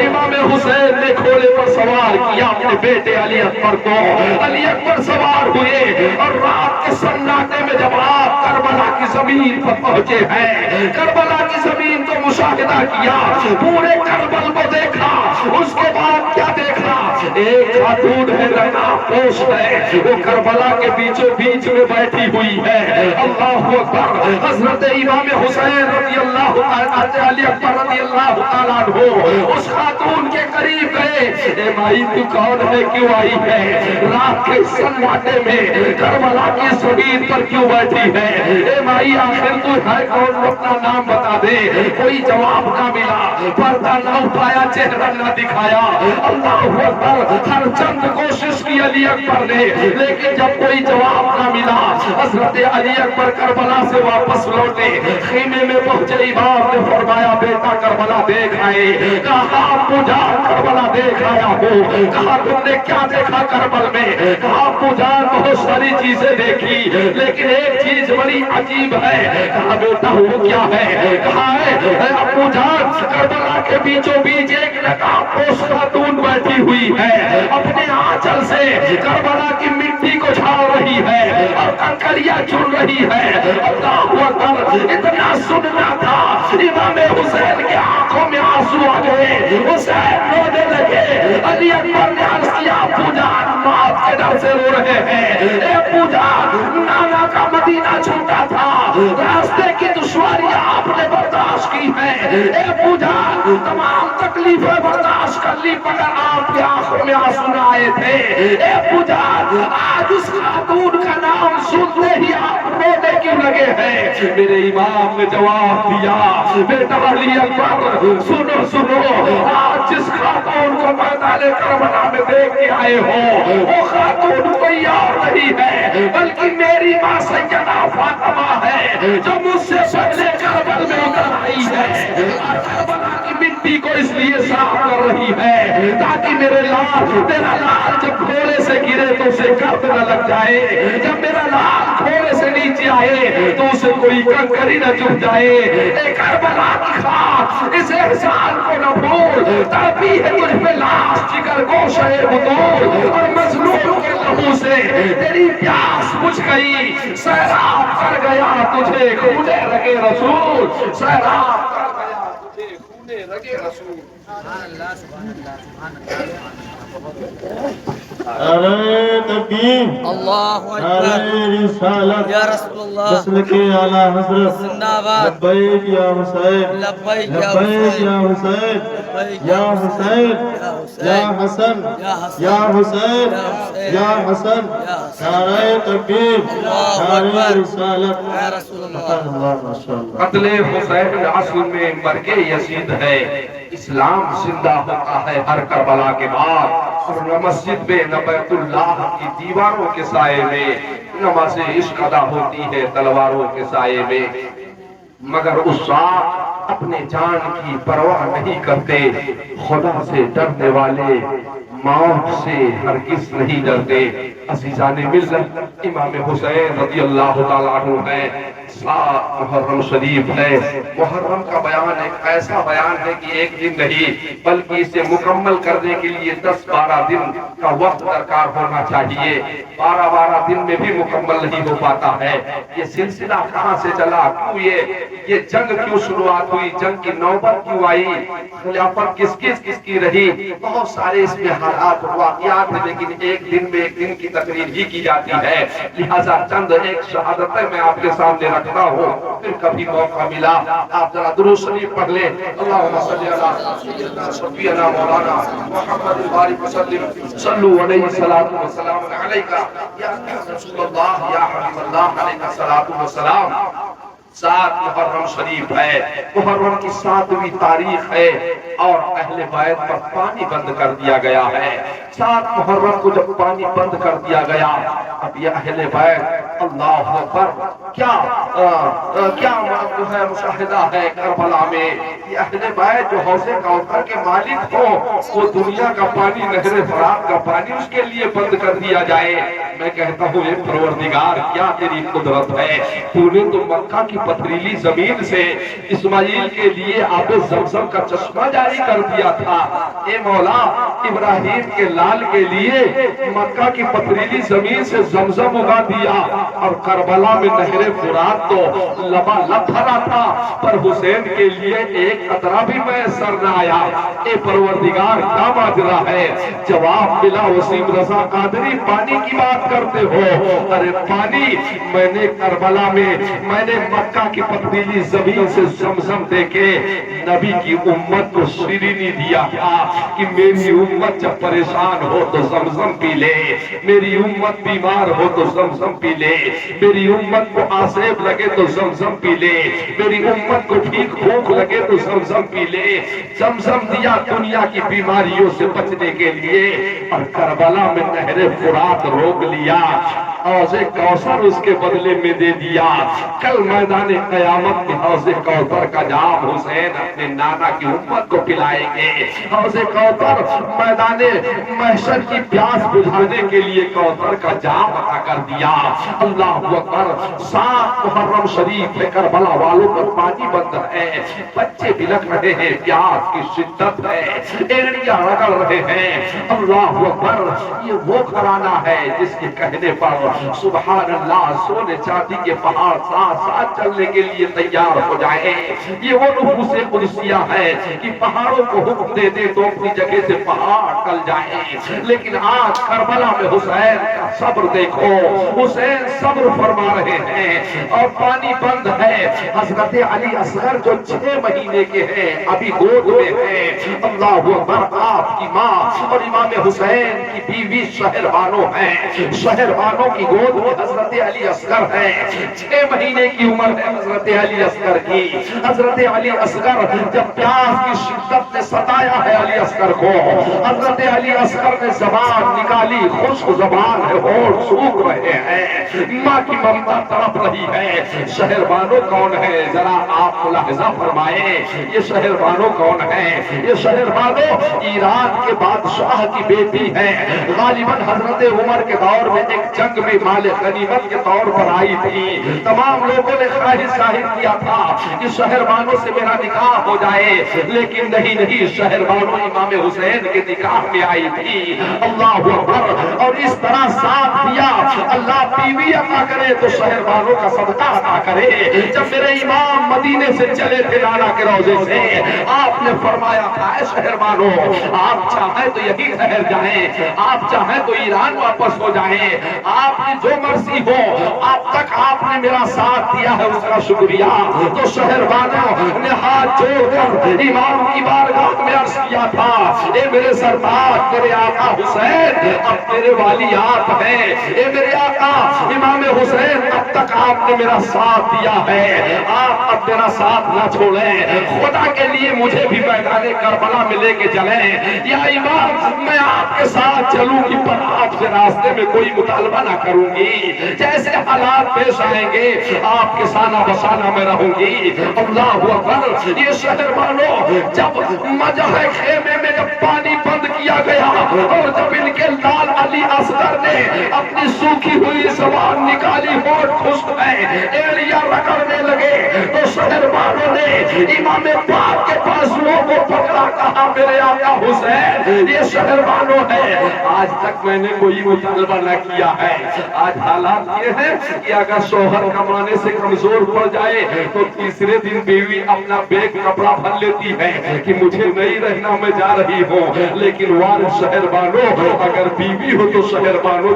A: امام حسین نے گھوڑے پر سوار کیا اپنے بیٹے علی اکبر کو، علی اکبر سوار ہوئے اور رات کے سناٹے میں جب آپ کربلا کی زمین پر پہنچے ہیں، کربلا کی زمین کو مشاہدہ کیا، پورے کربل کو دیکھا، اس کے بعد کیا دیکھا؟ ایک خاتون ہے نقاب پوش ہے، وہ کربلا کے بیچوں بیچ میں بیٹھی ہوئی ہے، اللہ اکبر۔ حضرت امام حسین رضی اللہ عنہ، علی اکبر رضی اللہ تعالیٰ عنہ اس خاتون کے قریب گئے، اے مائی تو کون ہے، کیوں آئی ہے، رات کے سناٹے میں کربلا کی زمین پر کیوں بیٹھی ہے، اے مائی آخر تو ہے کون، اپنا نام بتا دے۔ کوئی جواب نہ ملا، پردہ نہ اٹھایا، چہرہ نہ دکھایا، اللہ اکبر۔ ہر چند کوشش کی علی اکبر نے، لیکن جب کوئی جواب نہ ملا حضرت علی اکبر کربلا سے واپس لوٹے، خیمے میں پہنچے، امام نے فرمایا بیٹا کربلا دیکھ آئے؟ کہا ابو جان کربلا دیکھ آیا ہو۔ کہا تم نے کیا دیکھا کربل میں؟ کہا ابو جان بہت ساری چیزیں دیکھی لیکن ایک چیز بڑی عجیب ہے۔ کہا بیٹا وہ کیا ہے؟ کہا ہے ابو جان کربلا کے بیچوں بیچ ایک نقاب پوش خاتون بیٹھی ہوئی ہے، اپنے آنچل سے کربلا کی مٹی کو جھاڑ رہی ہے اور کنکریاں چن رہی ہے۔ اللہ اکبر! اتنا سننا تھا، امام حسین کے آنکھوں میں آنسو آ گئے، حسین رونے لگے۔ علی اکبر نے عرض کیا ابو جان موت کے ڈر سے رو رہے ہیں؟ اے ابو جان نانا کا مدینہ چھوٹا تھا، راستے کی دشواریاں آپ نے برداشت کی ہیں، اے ابو جان تمام تکلیفیں برداشت کر لی مگر آپ کے آنکھوں میں آنسو نہ آئے تھے۔ اے ابو جان آج اس خاتون کا نام سنتے ہی آپ رونے کیوں لگے ہیں؟ میرے امام نے جواب دیا بیٹا علی اکبر سنو سنو، آج جس خاتون کو میدان کربلا میں دیکھ کے آئے ہو وہ خاتون کوئی اور نہیں ہے بلکہ میری ماں سیدہ فاطمہ ہے جو مجھ سے پہلے کربل میں اتر آئی ہے اور کربلا کی مٹی کو اس لیے صاف کر رہی ہے تاکہ میرے لال تیرا لال جب گھوڑے سے گرے تو اسے گرد نہ لگ جائے، جب میرا لال گھوڑے سے نیچے آئے تو اسے کوئی کنکری نہ چبھ جائے۔ اے کربلا کی خاک اس احسان کو نہ بھول، تڑپی ہے تجھ پہ لاش جگر گوشہ بطول اور مظلوم کے لہو سے تیری پیاس بجھ گئی، سیراب کر گیا تجھے خونے رگے رسول، سیراب کر گیا تجھے خونے رگے رسول۔
D: نعرہ تکبیر،
C: اللہ
D: نعرہ
C: اکبر
D: رسالت،
C: یا رسول اللہ
D: مسلک اعلی حضرت،
C: زندہ آباد
D: لبیک یا حسین،
C: لبیک یا
D: لبیک یا
C: حسین،
D: حسین، یا حسین، یا حسن، یا حسین، یا حسن، نعرہ تکبیر، نعرہ رسالت،
C: یا رسول اللہ۔
D: اللہ ماشاءاللہ۔
A: قتل حسین اصل میں مرگ یزید ہے، اسلام زندہ ہوتا ہے ہر کربلا کے بعد، اور نہ مسجد میں نہ بیت اللہ کی دیواروں کے سائے میں نماز عشق ادا ہوتی ہے تلواروں کے سائے میں، مگر اس ساتھ اپنے جان کی پرواہ نہیں کرتے، خدا سے ڈرنے والے موت سے ہرگز نہیں ڈرتے۔ عزیزان ملت، امام حسین رضی اللہ تعالیٰ عنہ ہے، محرم شریف ہے۔ محرم کا بیان ایک ایسا بیان ہے کہ ایک دن نہیں بلکہ اسے مکمل کرنے کے لیے 10-12 دن کا وقت درکار ہونا چاہیے، 12 دن میں بھی مکمل نہیں ہو پاتا ہے۔ یہ سلسلہ کہاں سے چلا، کیوں یہ جنگ کیوں شروعات ہوئی، جنگ کی نوبت کیوں آئی، خلافت کس کی رہی، بہت سارے اس میں حالات واقعات ہیں، لیکن ایک دن میں ایک دن کی تقریر ہی کی جاتی ہے، لہذا چند ایک شہادتیں میں آپ کے سامنے رکھتا ہوں، پھر کبھی موقع ملا آپ ذرا درود شریف پڑھ لیں۔ اللہم صلی علی سیدنا شفیعنا مولانا محمد الباری وسلم، صلو علیہ الصلوۃ والسلام علیکہ یا رسول اللہ یا حبیب اللہ علیہ الصلوۃ والسلام۔ 7 محرم شریف ہے، محرم کی 7ویں تاریخ ہے اور اہل بیت پر پانی بند کر دیا گیا ہے۔ 7 محرم کو جب پانی بند کر دیا گیا، اب یہ اہل بیت اللہ اکبر کیا جو ہے مشاہدہ ہے کربلا میں، یہ اہل بیت جو حوض کوثر کے مالک ہو وہ دنیا کا پانی، نہر فرات کا پانی اس کے لیے بند کر دیا جائے۔ میں کہتا ہوں اے پروردگار کیا تیری قدرت ہے، تو نے تو مکہ کی پتھریلی زمین سے اسماعیل کے لیے آب زمزم کا چشمہ جاری کر دیا تھا، اے مولا ابراہیم کے لال کے لیے مکہ کی پتھریلی زمین سے زمزم اگا دیا، اور کربلا میں نہر فرات تو لبالب بھرا تھا، پر حسین کے لیے ایک قطرہ بھی میسر نہ آیا۔ اے پروردگار کیا ماجرا ہے؟ جواب ملا، وسیم رضا قادری پانی کی بات کرتے ہو، ارے پانی میں نے کربلا میں، میں نے مکہ کی پتھریلی زمین سے زمزم دے کے نبی کی امت کو شیرینی دیا تھا کہ میری امت جب پریشان ہو تو زمزم پی لے، میری امت بیمار ہو تو زمزم پی لے، لے، میری امت کو آسیب لگے تو زمزم پی لے، میری امت کو بھوک لگے تو زمزم پی لے۔ زمزم دیا دنیا کی بیماریوں سے بچنے کے لیے، اور کربلا میں نہر فرات روک لیا، حوض کوثر اس کے بدلے میں دے دیا۔ کل میدان قیامت میں حوض کوثر کا جام حسین اپنے نانا کی امت کو پلائیں گے۔ حوض کوثر میدان محشر کی پیاس بجھانے کے لیے کوثر کا جام عطا کر دیا۔ اللہ اکبر۔ 7 محرم شریف ہے، کربلا والوں پر پانی بند ہے، بچے بلک رہے ہیں، پیاس کی شدت ہے، ایڑیاں رگڑ رہے ہیں۔ اللہ اکبر۔ یہ وہ گھرانہ ہے جس کے کہنے پر سبحان اللہ سونے چاندی کے پہاڑ ساتھ ساتھ چلنے کے لیے تیار ہو جائے۔ یہ وہ نفوس قدسیہ ہے کہ پہاڑوں کو حکم دے دے تو اپنی جگہ سے پہاڑ ٹل جائے۔ لیکن آج کربلا میں حسین کا صبر دیکھو، حسین صبر فرما رہے ہیں اور پانی بند ہے۔ حضرت علی اصغر جو 6 مہینے کے ہیں ابھی گود میں ہیں۔ اللہ اکبر۔ آپ کی ماں اور امام حسین کی بیوی شہر بانو ہیں، شہر بانو کی گود میں حضرت علی اصغر ہیں۔ 6 مہینے کی عمر ہے حضرت علی اصغر کی۔ حضرت علی اصغر جب پیاس کی شدت نے ستایا ہے علی اصغر کو، حضرت علی اصغر نے زبان نکالی، خشک زبان ہے، ہونٹ سوکھ رہے ہیں، ماں کی ممتا تڑپ رہی ہے۔ شہر بانو کون ہے ذرا آپ ملاحظہ فرمائیں، یہ شہر بانو کون ہے؟ یہ شہر بانو ایران کے بادشاہ کی بیٹی ہے، غالباً حضرت عمر کے دور میں ایک جنگ میں مال غنیمت کے طور پر آئی تھی۔ تمام لوگوں نے خواہش ظاہر کیا تھا کہ شہر بانو سے میرا نکاح ہو جائے، لیکن نہیں، شہر بانو امام حسین کے نکاح میں آئی تھی۔ اللہ اکبر۔ اور اس طرح ساتھ دیا، اللہ بیوی عطا کرے تو شہر بانو کا صدقہ عطا کرے۔ جب میرے امام مدینے سے چلے تھے نانا کے روضے سے، آپ نے فرمایا تھا اے شہر بانو، آپ چاہیں تو یہی ٹھہر جائیں، آپ چاہیں تو ایران واپس ہو جائیں، آپ کی جو مرضی ہو، اب تک آپ نے میرا ساتھ دیا ہے اس کا شکریہ۔ تو شہر بانو نے ہاتھ جوڑ کر امام کی بارگاہ میں عرض کیا تھا، اے میرے سردار، میرے آقا حسین، اب تیرے والیات ہیں، اے میرے آقا امام حسین، اب تک آپ نے میرا ساتھ دیا ہے، آپ اب میرا ساتھ نہ چھوڑیں، خدا کے لیے مجھے بھی میدان کربلا میں لے کے چلیں۔ یا امام میں آپ کے ساتھ چلوں گی پر آپ سے راستے میں کوئی مطالبہ نہ کروں گی، جیسے حالات پیش آئیں گے آپ کے سانہ بسانہ میں رہوں گی۔ اللہ اکبر۔ یہ شہر بانو جب مجمع خیمے میں جب پانی بند کیا گیا اور جب ان کے لال علی اصغر نے اپنی سوکھی ہوئی زبان نکالی، ہونٹ خشک ہے، ایڑیاں رگڑنے لگے، تو شہر بانو نے امام پاک کے بازوؤں کو پکڑا، کہا میرے آقا حسین یہ شہر بانو ہے، آج تک میں نے کوئی مطالبہ نہ کیا ہے۔ آج حالات یہ ہے کہ اگر شوہر کمانے سے کمزور پڑ جائے تو تیسرے دن بیوی اپنا بیگ کپڑا بھر لیتی ہے کہ مجھے نہیں رہنا، میں جا رہی ہوں۔ لیکن وارث شہر بانو، اگر بیوی ہو تو شہر بانو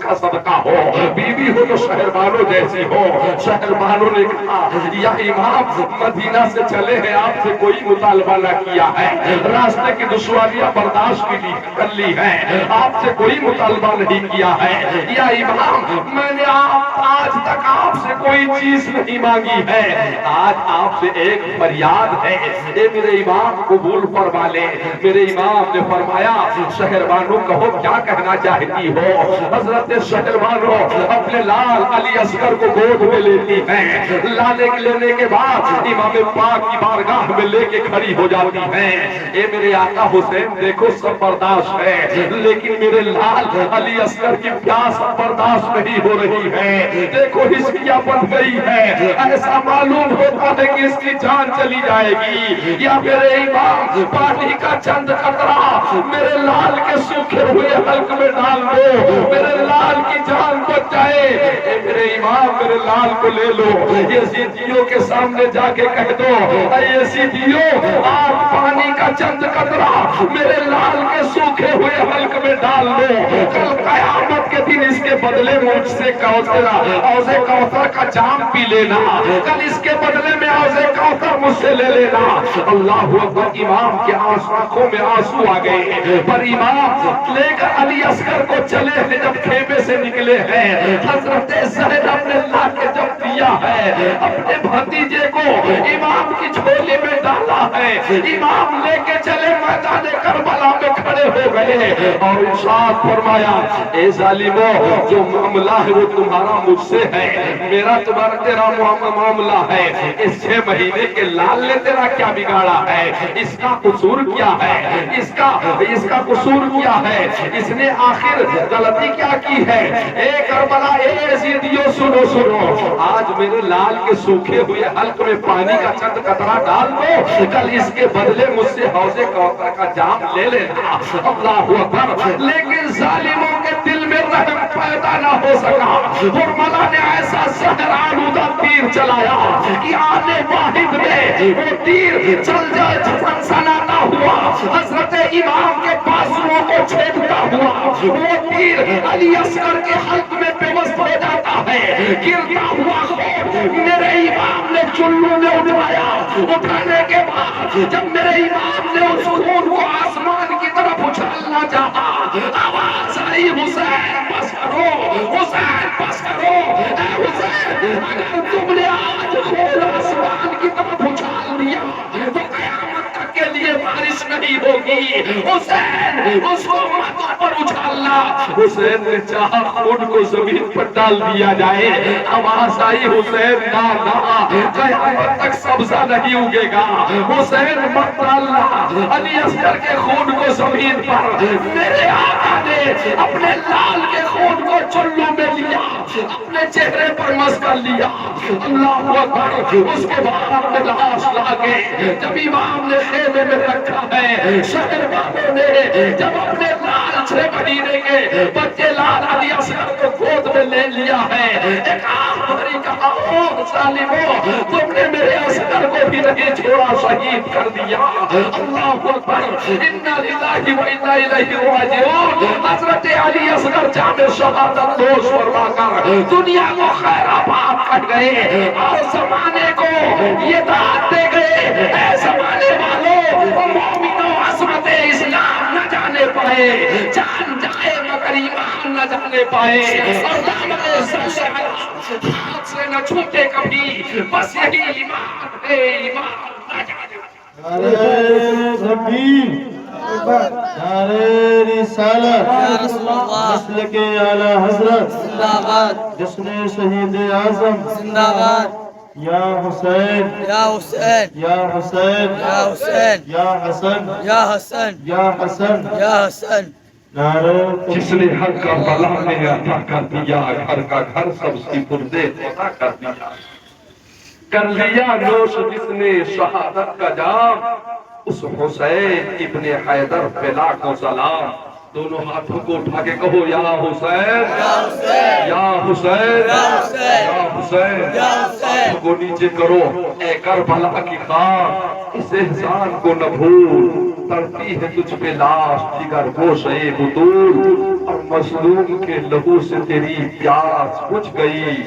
A: کا صدقہ ہو، بیوی ہو تو شہر بانو جیسی ہو۔ شہر بانو نے کہا یا امام مدینہ سے چلے ہیں، آپ سے کوئی مطالبہ نہ کیا ہے، راستے کی دشواریاں برداشت کر لی ہے، آپ سے کوئی مطالبہ نہیں کیا ہے۔ یا امام میں نے آج تک آپ سے کوئی چیز نہیں مانگی ہے، آج آپ سے ایک فریاد ہے، اے میرے امام قبول فرما لے۔ میرے امام نے فرمایا شہر بانو کہو کیا کہنا چاہتی ہو؟ حضرت شہر بانو اپنے لال علی اصغر کو گود میں لیتی ہیں، لینے کے بعد امام پاک کی بارگاہ میں لے کے کھڑی ہو جاتی ہیں۔ اے میرے آقا حسین دیکھو سب برداشت ہے، لیکن میرے لال علی اصغر کی پیاس برداشت نہیں ہو رہی ہے، دیکھو ہچکیاں بن گئی ہے، ایسا معلوم ہوتا ہے کہ اس کی جان چلی جائے گی۔ یا میرے امام پانی کا چند قطرہ میرے لال کے سوکھے ہوئے حلق میں ڈال دو، میرے لال کی جان بچ جائے۔ اے میرے امام میرے لال کو لے لو، یزیدیوں کے سامنے جا کے کہہ دو اے یزیدیوں آپ پانی کا چند قطرہ میرے لال کے سوکھے ہوئے حلق میں ڈال دو، کل قیامت کے دن اس کے بدلے مجھ سے حوض کوثر کا جام پی لینا، کل اس کے بدلے میں حوض کوثر مجھ سے لے لینا۔ اللہ اکبر، امام کے آنکھوں میں آنسو آ گئے، پر امام لے کر علی اصغر کو چلے ہیں، جب خیمے سے نکلے ہیں حضرت زینب نے لا کے جب دیا ہے اپنے بھتیجے کو امام کی جھولی میں ڈالا ہے، امام لے کے چلے میدان کربلا میں کھڑے ہو گئے اور ارشاد فرمایا اے ظالمو، جو معاملہ ہے وہ تمہارا مجھ سے ہے، میرا تمہارا تیرا معاملہ ہے، اس 6 مہینے کے لال نے تیرا کیا بگاڑا ہے، اس کا قصور کیا ہے، اس کا قصور کیا ہے، اس نے آخر غلطی کیا کی ہے؟ اے کربلا، اے یزیدیو سنو سنو، آج میرے لال کے سوکھے ہوئے حلق میں پانی کا چند قطرہ ڈال دو، کل اس کے بدلے مجھ سے حوض کوثر کا جام لے لینا۔ اللہ اکبر، لیکن ظالموں کے دل میں رحم پیدا نہ ہو سکا، حرملہ نے ایسا زہر آلودہ تیر چلایا کہ آنے واحد میں وہ تیر چل جائے سنسناتا ہوا حضرت امام کے بازوؤں کو چھیدتا ہوا، وہ تیر علی اصغر کے حلق میں پیوست ہو جاتا ہے، گرتا ہوا میرے امام نے چلو میں اٹھایا، اٹھانے کے بعد جب میرے امام نے اس خون کو آسمان کی طرف اچھالنا چاہا، آواز آئی حسین بس کرو، حسین بس کرو، اے حسین اگر تم نے آج خون آسمان کی طرف اچھال دیا تو قیامت تک کے لیے بارش نہیں ہوگی، حسین اس کو ماتوں پر اچھالنا۔ حسین نے چاہا خون کو زمین پر ڈال دیا جائے، آواز آئی حسین نہ قیامت تک سبزہ نہیں اگے گا، حسین مت ڈالنا علی اصغر کے خون کو زمین پر۔ میرے آقا نے اپنے لال کے خون کو چلو میں لیا، اپنے چہرے پر مس کر لیا، اللہ اکبر۔ اس کے بعد اپنے لاش لا کے جب امام نے خیمے میں رکھا ہے، شہر والوں نے جب اپنے لال 6 مہینے کے بچے لال علی اصغر کو گود میں لے لیا ہے، ایک آخری کہا او ظالمو، تم نے میرے اصغر کو بھی نہیں چھوڑا، شہید کر دیا۔ اللہ اکبر، انا للہ و انا الیہ راجعون۔ حضرت علی اصغر جام شہادت نوش فرما کر دنیا کو خیر آباد کر گئے اور زمانے کو یہ داد دے گئے، اے زمانے والوں، مومنوں عظمت اسلام نہ جانے پائے، جان جائے مگر ایمان نہ جانے پائے، اور دامن سلسلہ ہاتھ سے نہ چھوٹے کبھی، بس یہی ایمان ہے، ایمان نہ جانے پائے۔
D: نعرہ تکبیر، نعرہ رسالت، مسلک اعلی حضرت، جشن شہید اعظم، یا حسین
C: یا حسین
D: یا حسین
C: یا حسین
D: یا حسن
C: یا حسن
D: یا حسن
C: یا حسن۔
D: نعرہ
A: جس نے ہر کربلا میں عطا کر دیا، گھر کا گھر سب سپردے عطا کر دیا، کر لیا نوش جس نے شہادت کا جام، اس حسین ابن حیدر پہ لاکھوں سلام۔ دونوں ہاتھوں کو اٹھا کے کہو یا حسین یا حسین یا حسین یا حسین۔ ہاتھوں کو نیچے کرو، اے کربلا کی خاک، اس احسان کو نہ بھول، تڑپی ہے تجھ پہ لاش جگر گوشے بطول، اور مظلوم کے لہو سے تیری پیاس بجھ گئی،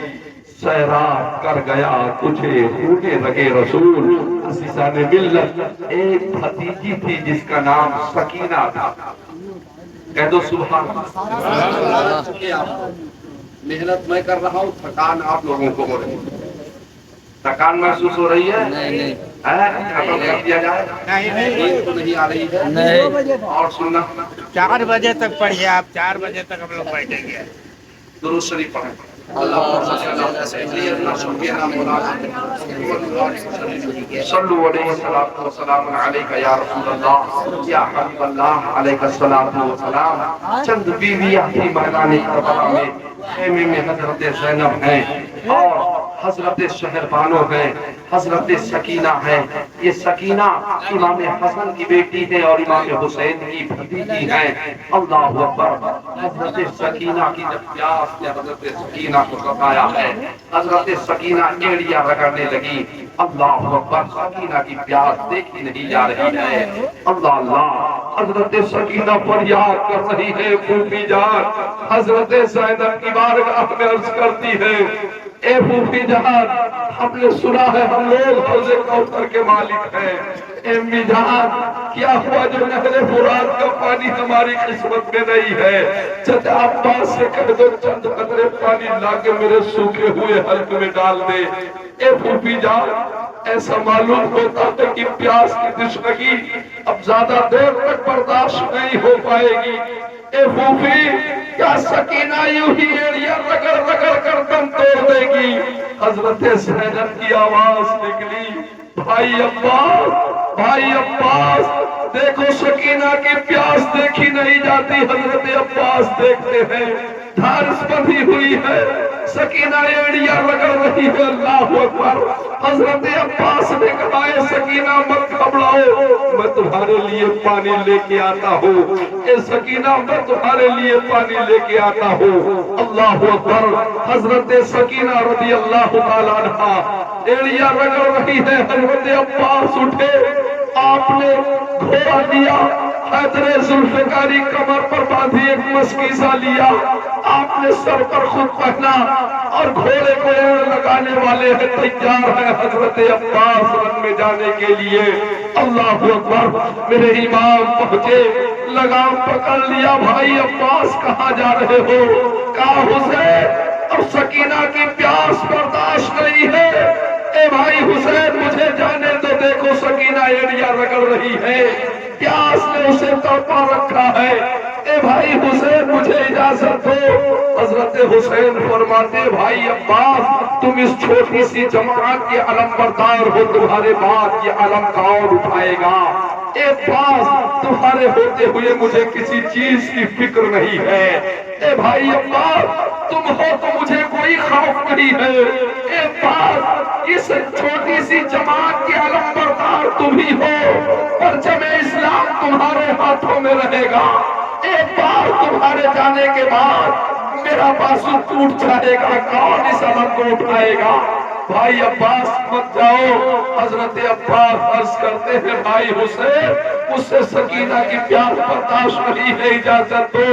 A: سیراب کر گیا تجھے خون رگے رسول۔ عزیزان ملت، ایک بھتیجی تھی جس کا نام سکینہ تھا، کہہ دو سبحان اللہ۔ محنت میں کر رہا ہوں، تھکان آپ لوگوں کو ہو رہی ہے، تھکان محسوس ہو رہی ہے؟
C: نہیں
A: ختم کر دیا جائے، نیند تو نہیں آ رہی ہے؟
C: نہیں۔
A: اور سننا،
E: 4 بجے تک پڑھیے آپ، 4 بجے تک ہم لوگ بیٹھیں گے۔
A: درود شریف پڑھیں۔ صلو علیہ السلام علیکہ یا رسول اللہ یا حبیب اللہ علیہ السلام۔ چند بیویاں تھی میدان کربلا میں، خیمے میں حضرت زینب ہیں اور حضرت شہربانو ہیں، حضرت سکینہ ہیں۔ یہ سکینہ امام حسن کی بیٹی ہے اور امام حسین کی بھتیجی ہیں۔ اللہ اکبر۔ حضرت سکینہ کی جب پیاس نے حضرت سکینہ کو ستایا ہے، حضرت سکینہ ایڑیاں رگڑنے لگی۔ اللہ اکبر۔ سکینہ کی پیاس دیکھی نہیں جا رہی ہے۔ اللہ اللہ۔ حضرت سکینہ فریاد کر رہی ہے، پھوپھی جان۔ حضرت زینب کی بارگاہ میں عرض کرتی ہے، اے پھوپھی جان، ہم نے سنا ہے ہم لوگ حوض کوثر کے مالک ہیں. امی جان کیا ہوا جو نہر فرات کا پانی ہماری قسمت میں نہیں ہے؟ چچا عباس سے کہہ دو چند قطرے پانی لا کے میرے سوکھے ہوئے حلق میں ڈال دے. اے پھوپھی جان ایسا معلوم ہوتا ہے کہ پیاس کی تشنگی اب زیادہ دیر تک برداشت نہیں ہو پائے گی. اے پھوپھی کیا سکینہ یوں ہی ایڑیاں رگڑ رگڑ کر دم توڑ دے گی؟ حضرت زینب کی آواز نکلی بھائی عباس دیکھو سکینہ کی پیاس دیکھی نہیں جاتی. حضرت عباس دیکھتے ہیں دھارس بندھی ہوئی ہے سکینہ ایڑیاں رگڑ رہی ہے. اللہ اکبر. حضرت عباس نے کہا اے سکینہ مت گھبراؤ میں تمہارے لیے پانی لے کے آتا ہوں. اے سکینہ میں تمہارے لیے پانی لے کے آتا ہوں. اللہ اکبر. حضرت سکینہ رضی اللہ تعالیٰ عنہا ایڑیاں رگڑ رہی ہے. حضرت عباس اٹھے آپ نے گھوڑا دیا حیدر ذوالفقاری کمر پر باندھی ایک مسکیزہ لیا آپ نے سر پر خود پہنا اور گھوڑے کو ایڑ لگانے والے ہیں تیار ہے حضرت عباس رن میں جانے کے لیے. اللہ اکبر. میرے امام پہنچے لگام پکڑ لیا. بھائی عباس کہاں جا رہے ہو؟ کہا حسین اب سکینہ کی پیاس برداشت نہیں ہے. اے بھائی حسین مجھے جانے تو دیکھو سکینہ ایڑیاں رگڑ رہی ہے پیاس نے اسے تڑپا رکھا ہے. اے بھائی حسین مجھے اجازت دو. حضرت حسین فرماتے بھائی عباس تم اس چھوٹی سی جماعت کے علمبردار ہو تمہارے بعد یہ علم کون اٹھائے گا؟ اے باس تمہارے ہوتے ہوئے مجھے کسی چیز کی فکر نہیں ہے. اے بھائی عباس تم ہو تو مجھے کوئی خوف نہیں ہے. اے باس اس چھوٹی سی جماعت کے علمبردار تم ہی ہو پرچم اسلام تمہارے ہاتھوں میں رہے گا. ایک بار تمہارے جانے کے بعد میرا بازو ٹوٹ جائے گا کون اس علم کو اٹھائے گا؟ بھائی عباس مت جاؤ. حضرت عباس عرض کرتے ہیں بھائی حسین مجھ سے سکینہ کی پیاس برداشت نہیں ہے اجازت دو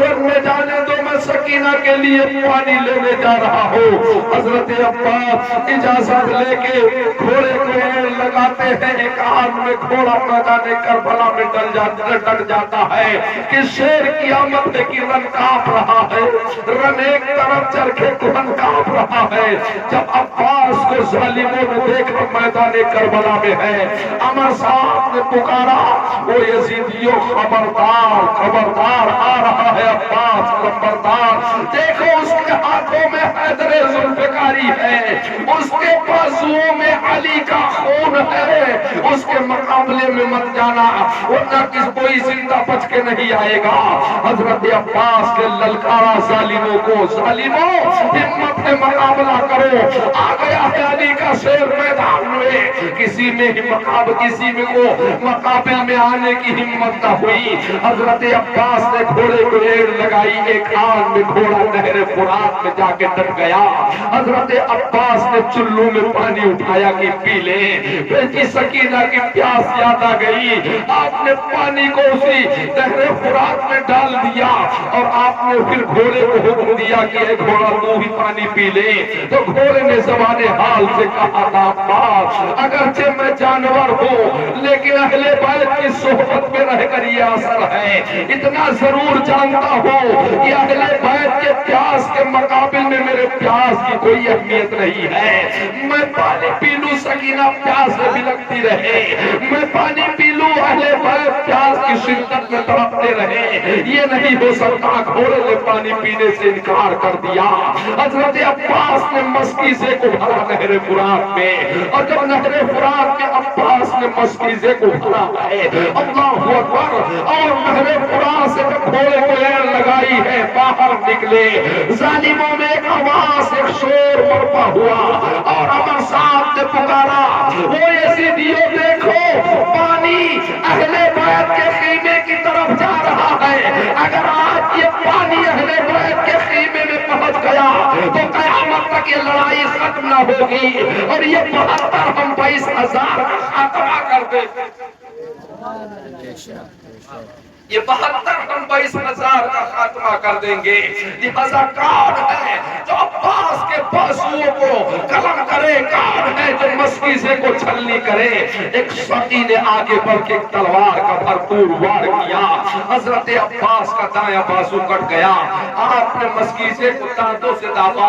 A: رن میں جانے دو میں سکینہ کے لیے پانی لینے جا رہا ہوں. حضرت عباس اجازت لے کے گھوڑے کو ایڑ لگاتے ہیں. ایک آن میں گھوڑا میدان کربلا میں ڈٹ جاتا ہے کہ شیر کی آمد ہے کہ رن کانپ رہا ہے. رن ایک طرف چرخے کوہن کانپ رہا ہے. جب عباس کو ظالموں نے دیکھ کر میدان کربلا میں ہے امر صاحب نے پکارا وہ یزیدیوں خبردار خبردار آ رہا ہے عباس خبردار. دیکھو اس کے ہاتھوں میں حیدر ذوالفقاری ہے اس کے بازوؤں میں علی کا خون ہے. اس کے مقابلے میں مت جانا ورنہ کوئی زندہ بچ کے نہیں آئے گا. حضرت عباس نے للکارا ظالموں کو ظالموں ہمت میں مقابلہ کرو. آ گیا ہے علی کا شیر میدان میں کسی میں کو مقابلے میں آنے کی ہمت نہ ہوئی. حضرت عباس نے گھوڑے کو ایڑ لگائی. ایک آن میں گھوڑا نہر فرات میں جا کے ڈٹ گیا. حضرت عباس نے چلو میں پانی اٹھایا کہ پی لے. بیٹی سکینہ کی پیاس یاد آ گئی. آپ نے پانی کو اسی نہر فرات میں ڈال دیا اور آپ نے پھر گھوڑے کو حکم دیا کہ اے گھوڑا تو ہی پانی پی لے. تو گھوڑے نے زبان حال سے کہا تھا عباس اگرچہ میں جانور ہوں لیکن اہل بیت کی صحبت میں رہ کر یہ اثر ہے. اتنا ضرور جانتا ہوں کہ اہل بیت کے پیاس کے مقابل میں میرے پیاس کی کوئی اہمیت نہیں ہے. میں پانی پی لوں سکینہ پیاس سے بلکتی رہے. میں پانی پی لوں اہل بیت پیاس کی شدت میں تڑپتے رہے. یہ نہیں ہو سکتا. گھوڑے نے پانی پینے سے انکار کر دیا. حضرت عباس نے مسکیزے کو بھرا نہر فرات میں اور جب نہر فرات میں عباس نے مسکیزے کو بھرا ہے اللہ اکبر اور نہر فرات سے جب گھوڑے کو ایڑ لگائی ہے باہر نکلے. ظالموں میں ایک آواز ایک شور برپا ہوا اور عمر صاحب نے پکارا وہ یزیدیوں دیکھو پانی اہل بیت کے خیمے کی طرف جا رہا ہے. اگر آج یہ پانی اہل بیت کے خیمے میں پہنچ گیا تو قیامت تک یہ لڑائی ختم نہ ہوگی اور یہ 72 ہم 22,000 کا خاتمہ کر دیں. یہ 72,000 کا خاتمہ کر دیں گے. لہذا کون ہے جو عباس کے بازوؤں کو قلم کرے؟ کون ہے جو مسکیزے کو چھلنی کرے؟ ایک سقی نے آگے بڑھ کے تلوار کا بھرپور وار کیا. حضرت عباس کا دایاں بازو کٹ گیا. آپ نے مسکیزے کو دانتوں سے دابا.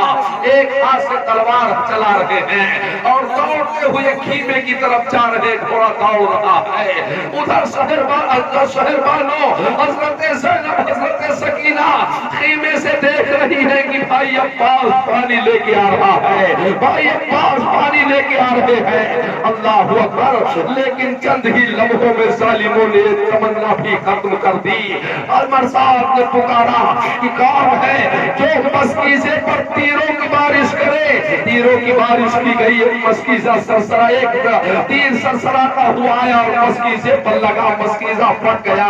A: ایک ہاتھ سے تلوار چلا رہے ہیں اور دوڑتے ہوئے خیمے کی طرف جا رہے. گھوڑا دوڑ رہا ہے. ادھر شہر بانو حضرت زینب حضرت سکینہ خیمے سے دیکھ رہی ہے کہ بھائی عباس پانی لے کے آ رہا ہے، بھائی عباس پانی لے کے آ رہے ہیں. اللہ اکبر. لیکن چند ہی لمحوں میں ظالموں نے تمنا بھی ختم کر دی. عمر صاحب نے پکارا کہ کون ہے جو مسکیزے پر تیروں کی بارش کرے؟ تیروں کی بارش کی گئی. مسکیزہ سرسرا ایک تیر سرسراتا ہوا آیا اور مسکیزے پر لگا. مسکیزہ پھٹ گیا.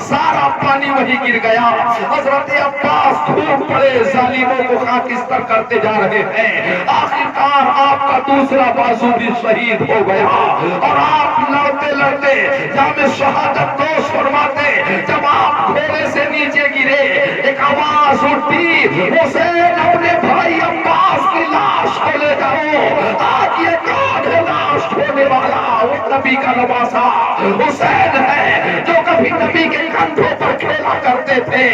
A: سارا پانی وہی گر گیا. حضرت عباس کھوٹ پڑے. ظالموں کو خاکستر کرتے جا رہے ہیں. آخرکار آپ کا دوسرا بازو بھی شہید ہو گیا اور آپ لڑتے لڑتے جامِ شہادت نوش فرماتے. جب آپ گھوڑے سے نیچے گرے ایک آواز اٹھی، حسین اپنے بھائی عباس کی لاش کو لے جاؤ. آج یہ کون ہے لاش ڈھونے والا؟ وہ نبی کا نواسا حسین ہے جو کبھی نبی کے کندھوں پر کھیلا کرتے تھے.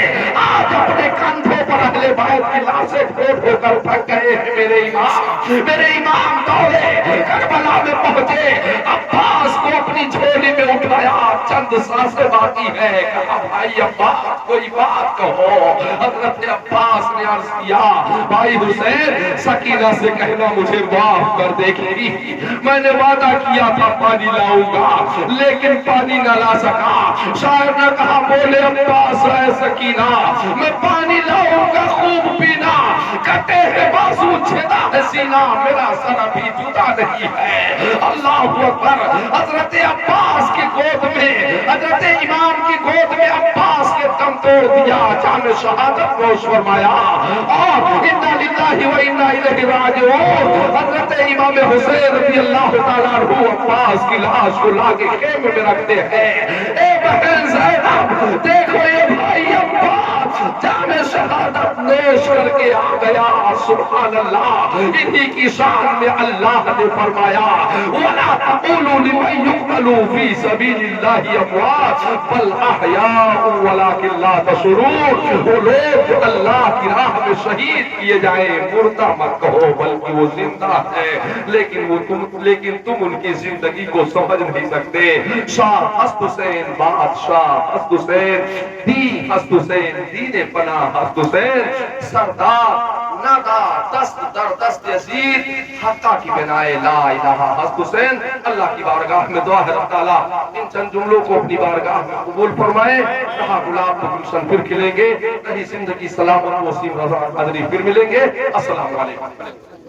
A: آج اپنے کندھوں پر اہل بیت کی لاشیں ڈھو ڈھو کر تھک گئے ہیں. میرے امام دوڑے کربلا میں پہنچے. عباس کو اپنی جھولی میں اٹھایا. چند سانسیں باقی ہے. کہا بھائی عباس کوئی بات کہو. حضرت عباس نے عرض کیا بھائی حسین سکینہ سے کہنا مجھے معاف کر دے گی. میں نے وعدہ کیا تھا پانی لاؤں گا لیکن پانی نہ لا سکا. شاعر نے کہا بولے عباس اے سکینہ میں پانی لاؤں گا خوب پینا. کٹے ہے بازو چھیدا ہے سینہ میرا سر ابھی جدا نہیں ہے. اللہ اکبر. حضرت عباس کی گود میں حضرت امام کی گود میں عباس کے دم توڑ دیا. جامِ شہادت نوش فرمایا اور انا للہ و انا الیہ راجعون. حضرت امام حسین رضی اللہ تعالیٰ عنہ عباس کی لاش کو لا کے خیمے میں رکھتے ہیں. اے بہن زینب دیکھو یہ بھائی عباس جامِ شہادت نوش کر کے آ گیا. سبحان اللہ. انہی کی شان میں اللہ نے فرمایا وَلَا تَقُولُوا لِمَنْ يُقْتَلُ فِي سَبِيلِ اللَّهِ أَمْوَاتٌ بَلْ أَحْيَاءٌ وَلَكِنْ لَا تَشْعُرُونَ. وہ لوگ جو اللہ کی راہ میں شہید کیے جائیں مردہ مت کہو بلکہ وہ زندہ ہے لیکن تم ان کی زندگی کو سمجھ نہیں سکتے. شاہ ہست حسین بادشاہ ہست حسین دی ہست حسین دین پناہ ہست حسین سردار نادا دست در دست یزید حقہ کی بنائے لا الہ ہست حسین. اللہ کی بارگاہ میں دعا ہے رب تعالیٰ ان چند جملوں کو اپنی بارگاہ میں قبول فرمائے. رہا گلاب گلشن پھر کھلیں گے. نئی زندگی سلامت وسیم رضا قدری پھر ملیں گے. السلام علیکم.